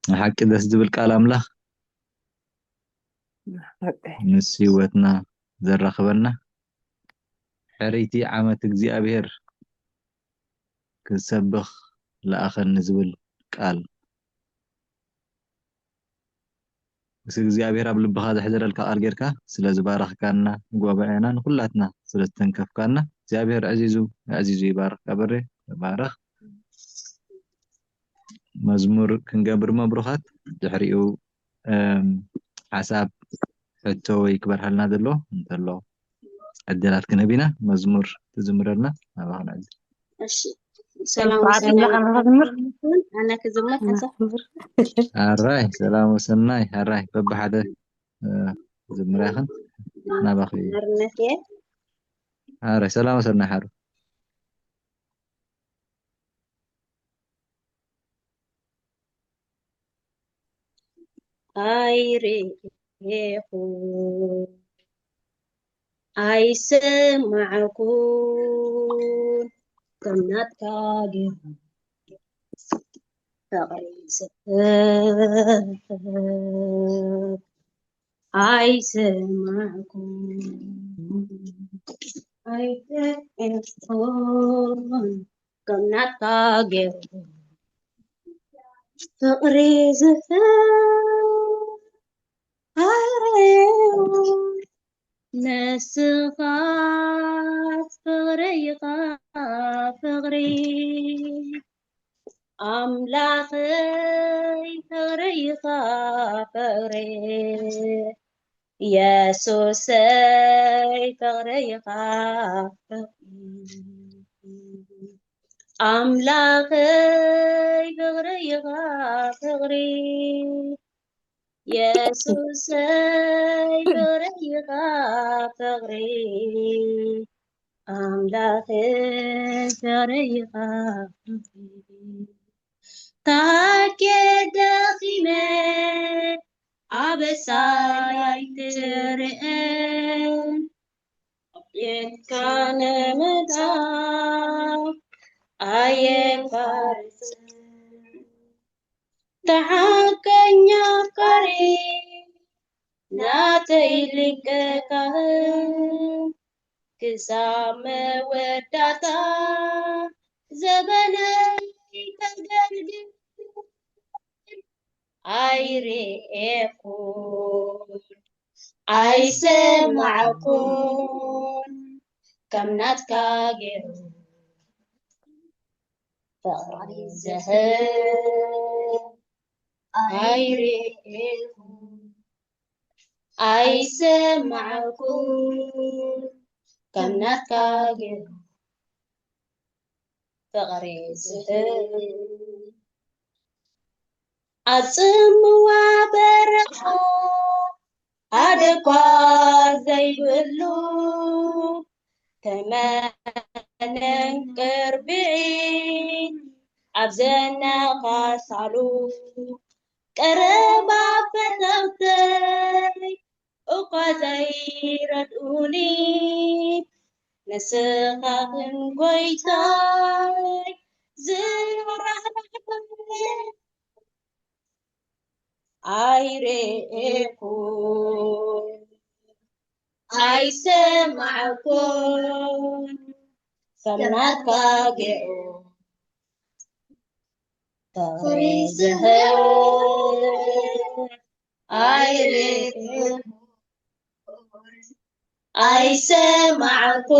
حق دس دبل قال املاح نسيوتنا زرخبنا حريتي عامت እግዚአብሔር كسبخ لاخر نزبل قال بس እግዚአብሔር ኣብ ልብኻ ዝሕዘረልካ ቃል ጌርካ ስለዚ ባረኽካና ጎባኤና ንኩላትና ስለተንከፍካና እግዚአብሔር عزيزو ይባርክ በሬ ባረኽ መዝሙር ክንገብር መብሩኻት ድሕሪኡ ሓሳብ ሕቶ ወይ ክበርሃልና ዘሎ እንተሎ ዕድላት ክንህቢና መዝሙር ትዝምረልና ኣባኽና
እሺ ሰላም ወሰናይ أنا كزمت حسب
ኣራይ ሰላም ወሰናይ ኣራይ በብሓደ ዝምራኽን ናባኺ
مرنتي
ኣራይ ሰላም ወሰናይ ሓሩ
አይሬሁ አይሰማዕኩን كنات كاجر تغريز አይሰማዕኩም አይተእፎን كنات كاجر ፍቅሪ ዝፈርየው ነስኻት ፍቅረይኻ ፍቅሪ ኣምላኸይ ፍቅረይኻ ፍቅሪ ኢየሱሰይ ፍቅረይኻ ፍቅሪ أملاخي فغريغا فغري يسوسي فغريغا فغري أملاخي فغريغا فغري تاكي دخيمة عبساي ترئن يكان مدام أي فارس تحكني قريب ناتيلك كهن كسام وداتا زبني تقلق أيريكون أي سمعكون كم نتكاجر فقري الزهر أيريكون أي سمعكون كم نتكاجر فقري الزهر أصم وبرحو أدقى زي بلو تمنن قربعين عبزنا قاسالو قربا فتوتي أقزي ردوني نسخاهن قويتاي زرح أيريكون أي سمعكون سمعت كاجئو تغريزها أيريكون أي سمعكون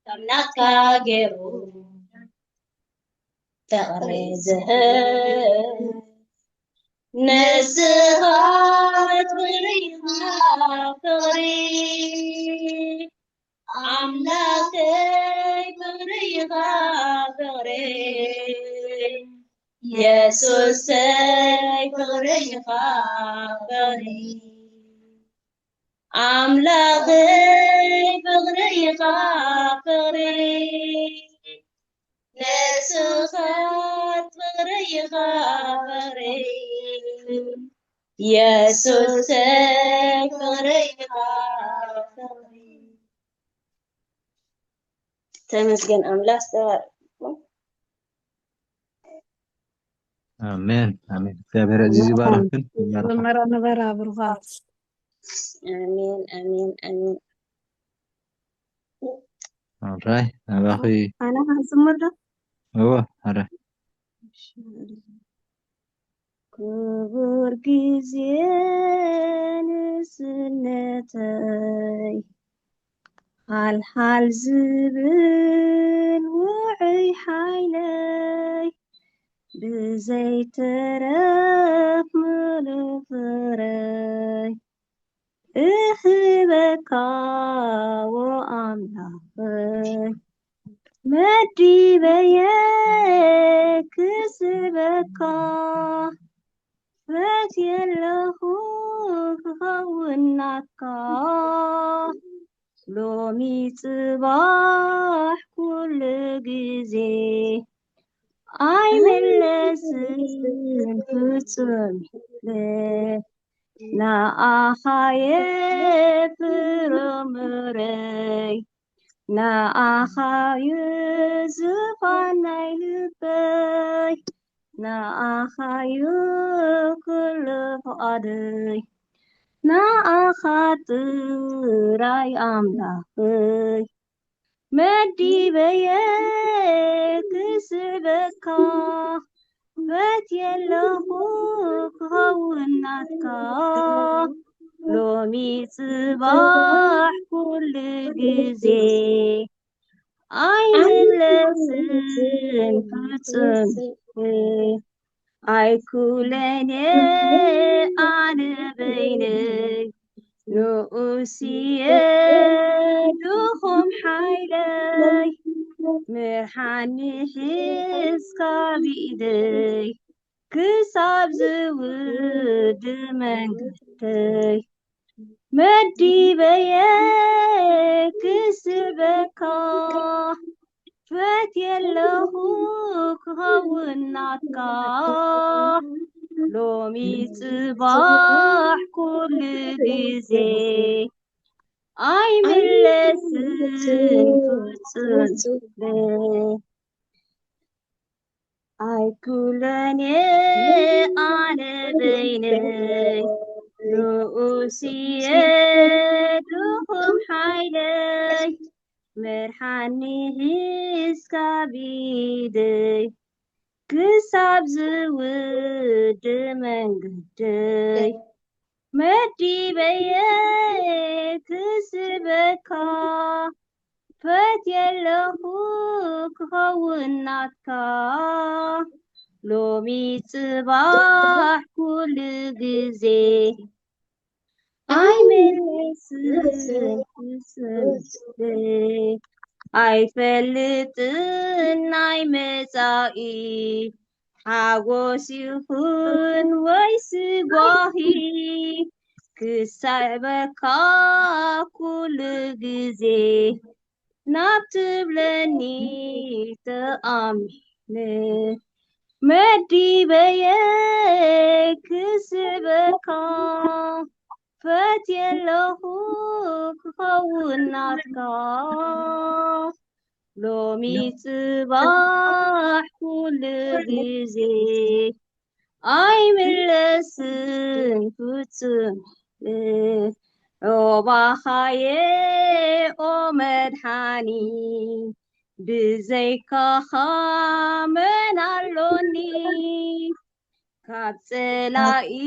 سمعت كاجئو تغريزها نسهات غريها فغري أملاكي فغريها فغري يسوسي فغريها فغري أملاكي فغريها فغري نسخات فغريها فغري يسوس فغريها فغري تمسكن أملاك
آمين آمين እግዚአብሔር ዕዚዝ ይባርክን
መመራ ነበራ ብሩኻት
آمين آمين آمين
alright أخي
أنا هزمر ده
هو هره
كبر جزين سنتي حال زبن وعي حيلي بزيت رف ملفري اخبكا وأملاخي مدي بيك سبكا فاتي له خونكا لومي صباح كل جزي أي ملسن فتمي لا أخايف رمري نا أخايف زفاني لبي نا أخايف كل فؤادي نا أخاطراي أملاخي مدي بيك سبكا فاتي له خوناتكا لومي صباح كل جزي أي ملسن فتمي أي كلني أنا بينك رؤوسي يدهم حيلي مرحاني حسكا بإيدي كساب زود منقتي مدي بيك سبكا فاتي له كوناتكا لومي صباح كل جزي أي ملسن فتن أي كلني أنا بيني رؤوسي يدهم حيلي مرحاني هسكا بيدي كساب زود منقدي مدي بيك سبكا فاتي له كوناتكا لومي صباح كل جزي أي ملسن أي فلتن أي مسائي حاوس يكون ويسقاهي كسبكا كل جزي نبتبلني تأمني مدي بيك سبكا فاتي له كوناتكا لومي صباح كل جزي أي ملسن فتن عوبا خايه أو مدحاني بزيكا خامن اللوني كابسلاي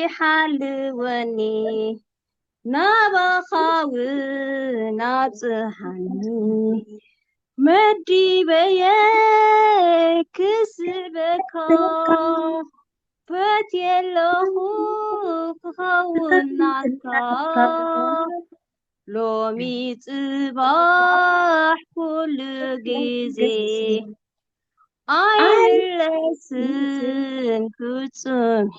حلوني نبخاو نبصحني مدي بيك سبكا فاتي له كوناتكا لومي صباح كل جزي أي لسن كتن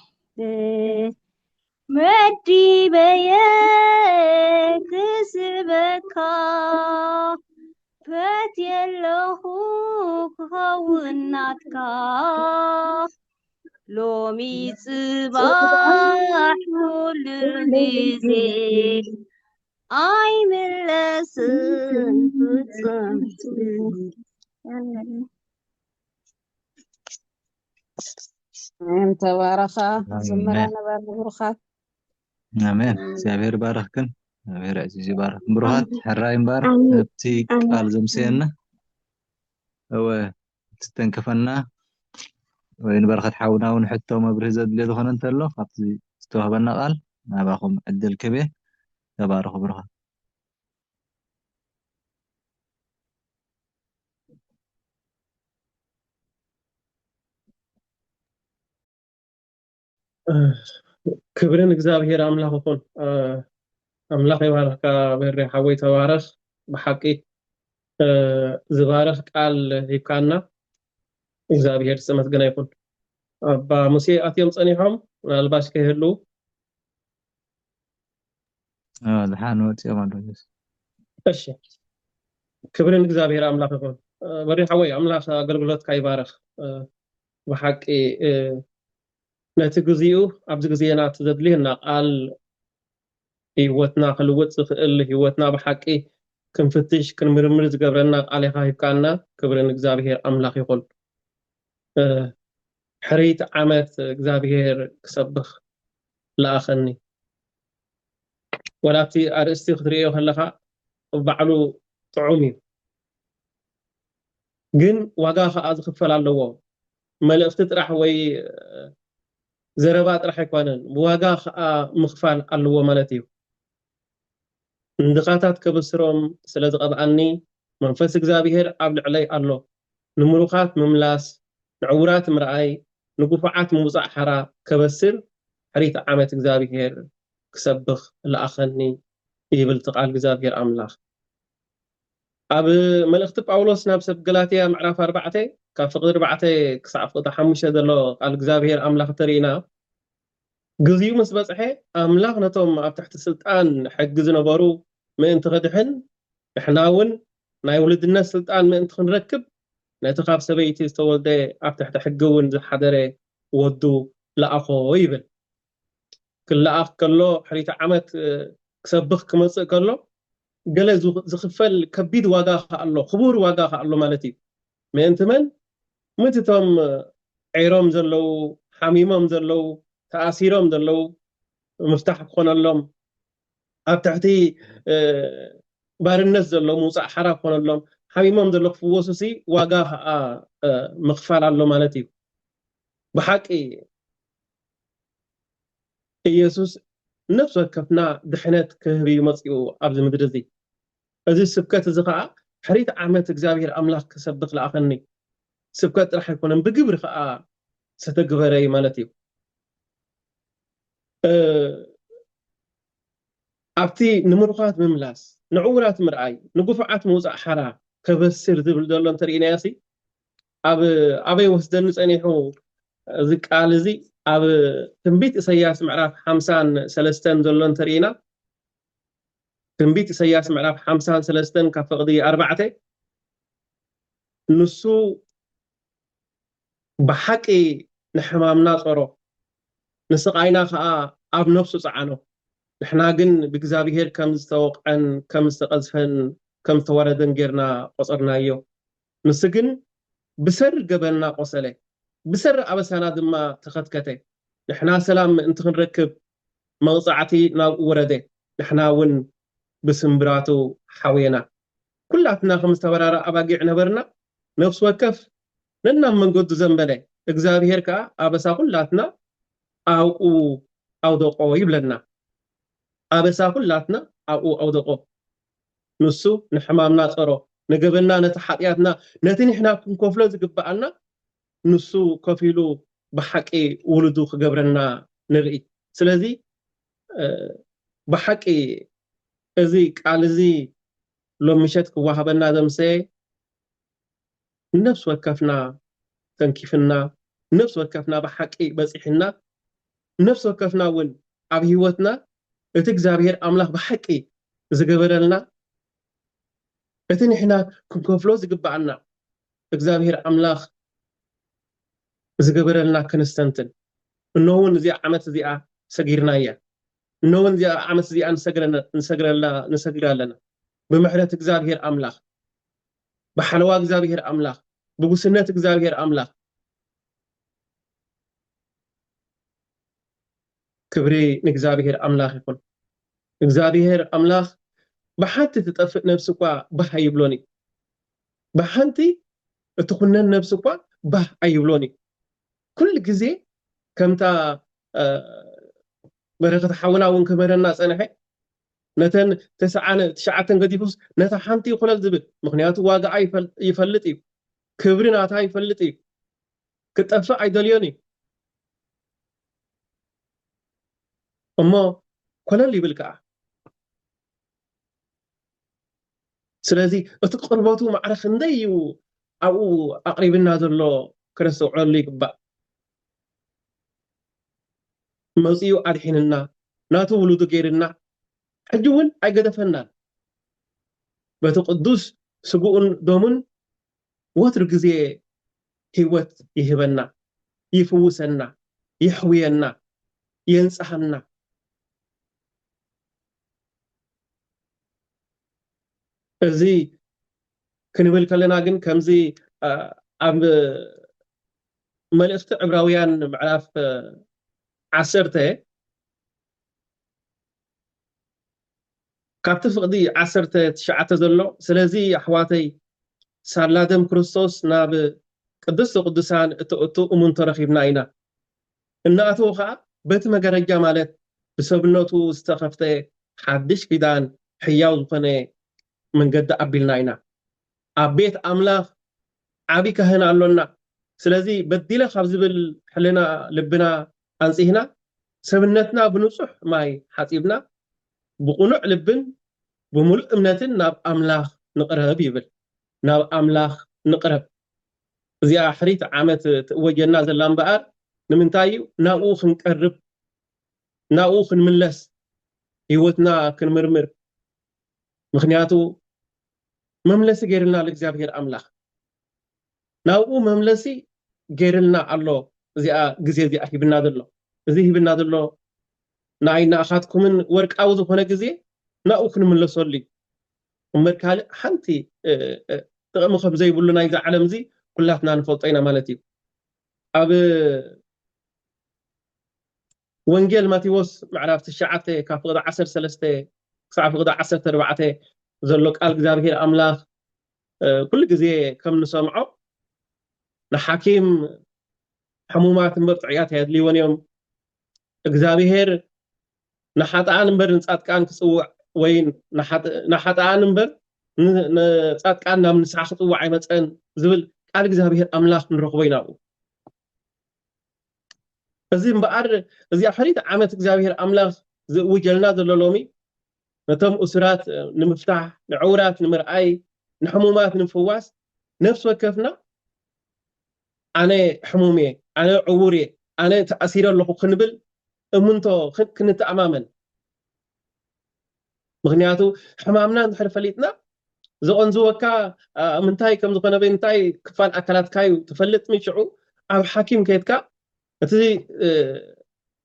مدي بيك سبكا فاتي له كوناتكا لومي صباح كل جزي أي ملسن كتن
تبارخا
آمين
زمرانا بارك برخات
آمين እግዚአብሔር ባረክን እግዚአብሔር عزيز ይባረክ ብሩሃት ሕራይ እምበር ኣብቲ ቃል ዘምስየና እወ ትተንከፈና ወይ ንበረኸት ሓውና እውን ሕቶ መብርህ ዘድልዮ ዝኾነ እንተሎ ካብቲ ዝተዋህበና ቃል ናባኹም ዕድል ክቤ ተባረኹ ብሩሃት
ክብርን እግዚአብሔር አምላክ ይኹን አምላክ ይባረካ በሪ ሓወይ ተባረኽ ብሓቂ ዝባረኽ ቃል ሂብካና እግዚአብሔር ዝተመስገነ ይኹን አባ ሙሴ ኣትዮም ፀኒሖም ምናልባሽ ከይህሉ
ድሓን ወፂኦም ኣለዉ
እሺ ክብርን እግዚአብሔር አምላክ ይኹን በሪ ሓወይ አምላክ አገልግሎትካ ይባረኽ ብሓቂ ነቲ ግዚኡ ኣብዚ ግዜና ዘድልየና ቃል ህይወትና ክልውጥ ዝኽእል ህይወትና ብሓቂ ክንፍትሽ ክንምርምር ዝገብረና ቃል ኢኻ ሂብካና ክብርን እግዚአብሔር አምላክ ይኹን ሕሪት ዓመት እግዚአብሔር ክሰብኽ ለኣኸኒ ወላብቲ ኣርእስቲ ክትሪኦ ከለኻ ባዕሉ ጥዑም እዩ ግን ዋጋ ከዓ ዝኽፈል ኣለዎ መልእኽቲ ጥራሕ ወይ ዘረባ ጥራሕ ኣይኮነን ብዋጋ ከዓ ምኽፋል ኣለዎ ማለት እዩ ንድኻታት ከብስሮም ስለ ዝቐብኣኒ መንፈስ እግዚአብሔር ኣብ ልዕለይ ኣሎ ንምሩኻት ምምላስ ንዕውራት ምርኣይ ንጉፉዓት ምውፃእ ሓራ ከበስር ሕሪት ዓመት እግዚአብሔር ክሰብኽ ለኣኸኒ ይብል ቃል እግዚአብሔር ኣምላኽ ኣብ መልእኽቲ ጳውሎስ ናብ ሰብ ገላትያ ምዕራፍ 4 ካብ ፍቅዲ 4 ክሳብ ፍቅዲ 5 ዘሎ ቃል እግዚአብሔር ኣምላኽ ተሪእና ግዚኡ ምስ በፅሐ ኣምላኽ ነቶም ኣብ ትሕቲ ስልጣን ሕጊ ዝነበሩ ምእንቲ ክድሕን ንሕና እውን ናይ ውልድነት ስልጣን ምእንቲ ክንረክብ ነቲ ካብ ሰበይቲ ዝተወልደ ኣብ ትሕቲ ሕጊ እውን ዝሓደረ ወዱ ለኣኾ ይብል ክለኣኽ ከሎ ሕሪተ ዓመት ክሰብኽ ክመፅእ ከሎ ገለ ዝኽፈል ከቢድ ዋጋ ኣሎ ክቡር ዋጋ ኣሎ ማለት እዩ ምእንቲ መን ምእንቶም ዒሮም ዘለው ሓሚሞም ዘለው ተኣሲሮም ዘለው ምፍታሕ ክኾነሎም ኣብ ትሕቲ ባርነት ዘለው ምውፃእ ሓራ ክኾነሎም ሓሚሞም ዘሎ ክፍወሱሲ ዋጋ ከዓ ምኽፋል ኣሎ ማለት እዩ ብሓቂ ኢየሱስ ነፍስ ወከፍና ድሕነት ክህብ እዩ መፅኡ ኣብዚ ምድሪ እዚ እዚ ስብከት እዚ ከዓ ሕሪት ዓመት እግዚአብሔር ኣምላኽ ክሰብኽ ለኣኸኒ ስብከት ጥራሕ ኣይኮነን ብግብሪ ከዓ ዝተግበረ እዩ ማለት እዩ ኣብቲ ንምርኻት ምምላስ ንዕውራት ምርኣይ ንጉፍዓት ምውፃእ ሓራ ከበስር ዝብል ዘሎ እንተሪእናያሲ ኣበይ ወስደኒ ፀኒሑ እዚ ቃል እዚ ኣብ ትንቢት ኢሳይያስ ምዕራፍ 53 ዘሎ እንተሪእና ትንቢት ኢሳይያስ ምዕራፍ 53 ካብ ፍቅዲ 4 ንሱ ብሓቂ ንሕማምና ፀሮ ንስቃይና ከዓ ኣብ ነፍሱ ፀዓኖ ንሕና ግን ብእግዚአብሔር ከም ዝተወቅዐን ከም ዝተቀዝፈን ከም ዝተወረደን ጌርና ቆፀርናዮ ንሱ ግን ብሰር ገበና ቆሰለ ብሰር ኣበሳና ድማ ተኸትከተ ንሕና ሰላም ምእንቲ ክንረክብ መቕፃዕቲ ናብ ወረደ ንሕና እውን ብስምብራቱ ሓውየና ኩላትና ከም ዝተበራረ ኣባጊዕ ነበርና ነፍስ ወከፍ ነና መንገዱ ዘንበለ እግዚአብሔር ከዓ ኣበሳ ኩላትና ኣብኡ ኣውደቆ ይብለና ኣበሳ ኩላትና ኣብኡ ኣውደቆ ንሱ ንሕማምና ፀሮ ንገበና ነቲ ሓጢኣትና ነቲ ንሕና ክንከፍሎ ዝግባኣልና ንሱ ከፊሉ ብሓቂ ውልዱ ክገብረና ንርኢ ስለዚ ብሓቂ እዚ ቃል እዚ ሎም ምሸት ክዋሃበና ዘምሰየ ነፍስ ወከፍና ተንኪፍና ነፍስ ወከፍና ብሓቂ በፂሕና ነፍስ ወከፍና እውን ኣብ ህይወትና እቲ እግዚአብሔር ኣምላኽ ብሓቂ ዝገበረልና እቲ ንሕና ክንከፍሎ ዝግባኣልና እግዚአብሔር ኣምላኽ ዝገበረልና ክንስተንትን እነውን እዚኣ ዓመት እዚኣ ሰጊርና እያ እነውን እዚኣ ዓመት እዚኣ ንሰግር ኣለና ብምሕረት እግዚአብሔር ኣምላኽ ብሓለዋ እግዚአብሔር ኣምላኽ ብጉስነት እግዚአብሔር ኣምላኽ ክብሪ ንእግዚአብሔር ኣምላኽ ይኹን እግዚአብሔር ኣምላኽ ብሓንቲ ትጠፍእ ነፍሲ እኳ ባህ ኣይብሎኒ ብሓንቲ እትኩነን ነፍሲ እኳ ባህ ኣይብሎኒ كل جزء كمتا بركة حونا ونكمرنا صنحه نتن تشعتن قديفوس نتا حنتي خلال زبل مخنياتو واقع يفلطي كبرنا تا يفلطي كتفا ايدليوني اما كلن ليبلكا سلازي اتقرباتو معرخ نديو او اقربنا زلو كرسو علي قبا مصيو أرحيننا ناتو ولودو غيرنا حجون أي قدفنا بتقدس سقون دومن واترقزي هيوت يهبنا يفوسنا يحوينا ينصحنا زي كنبل كلنا جن كمزي أم ملئت عبراويان معرف عسرته كابت فقدي عسرته تشعته زلو سلازي أحواتي سالادم كريستوس ناب قدس قدسان اتو امون ترخيبنا اينا ان اتوخا بيت مغرجا مالت بسبنوتو استخفته حدش كيدان حياو زخنه منقد ابيلنا اينا ابيت املاخ عبي كهنا اللونا سلازي بديله خبزبل حلنا لبنا أنسيهنا سبنتنا بنصح ماي حسيبنا بقنوع لبن بملء امنتنا ناب أملاخ نقرب يبل ناب أملاخ نقرب زي حريت عامت وجنا زلان بقر نمنتايو ناوخ نقرب ناوخ نملس هيوتنا كنمرمر مخنياتو مملس غيرنا لእግዚአብሔር أملاخ ناو مملسي غيرنا الله زي غزي زي هيبنا دلو زي هيبنا دلو ناينا أخاتكمن ورق أو ዝኾነ ግዜ ናኡ ክንምለሰሉ እምበር ካልእ ሓንቲ ጥቕሚ ከም ዘይብሉ ናይዚ ዓለም እዚ ኩላትና ንፈልጦ ኢና ማለት እዩ ኣብ ወንጌል ማቴዎስ ምዕራፍ 9 ካብ ፍቅዲ 13 ክሳብ ፍቅዲ 14 ዘሎ ቃል እግዚአብሔር ኣምላኽ ኩሉ ግዜ ከም ንሰምዖ ንሓኪም ሕሙማት እምበር ጥዕያት የድልይዎን እዮም እግዚአብሔር نحاتان نمبر نصادقان كصوع وين نحاتان نمبر نصادقان نام نساخ صوع يمصن زبل قال እግዚአብሔር أملاخ نرخبو يناو እዚ ምባር እዚ ኣፍሪት ዓመት እግዚአብሔር أملاخ وجلنا ዘሎሎሚ ነቶም እስራት ንምፍታሕ ንዕውራት ንምርኣይ ንሕሙማት ንምፍዋስ ነፍስ ወከፍና ኣነ ሕሙሜ ኣነ ዕውሬ ኣነ ተኣሲረ ኣለኹ ክንብል እምንቶ ክንተኣማመን ምክንያቱ ሕማምና እንድሕር ፈሊጥና ዝቆንዝወካ ምንታይ ከም ዝኾነ በእንታይ ክፋል ኣካላትካዩ ትፈልጥ ምጭዑ ኣብ ሓኪም ከይድካ እቲ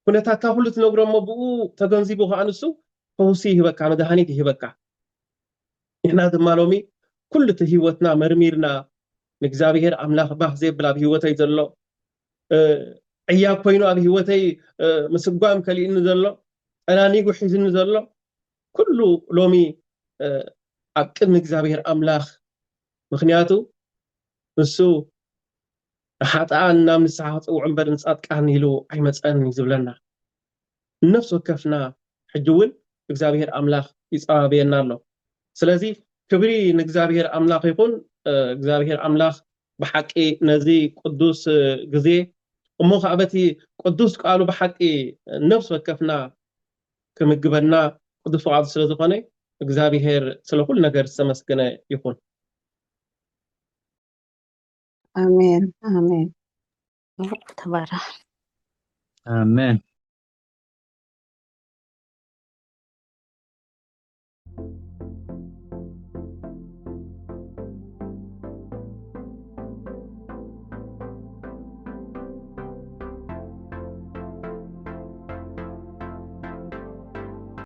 ኩነታካ ሁሉ ትነግሮሞ ብኡ ተገንዚቡ ከኣንሱ ፈውሲ ይህበካ መድሃኒት ይህበካ ንሕና ድማ ሎሚ ኩሉ እቲ ህይወትና መርሚርና ንእግዚአብሔር ኣምላኽ ባህ ዘብል ኣብ ህይወተይ ዘሎ عياب كوينو أبي هوتي مسقام كلي إنه زلوا أنا نيجو حزن زلوا كله لومي أكيد نكذابير أملاخ مخنياتو نسو حتى أنا نام الساعات أو عمبر نسأت كان يلو أي مسألة يزبلنا نفس وكفنا حجول نكذابير أملاخ يصابينا له سلازي كبري نكذابير أملاخ يكون نكذابير أملاخ بحكي نزي قدوس جزي أمو خابتي قدوس قالوا بحقي نفس وكفنا كمجبرنا قدوس وعد سلطاني እግዚአብሔር ስለ ሁሉ ነገር ተመስገነ ይሁን
آمين آمين
تبارك
آمين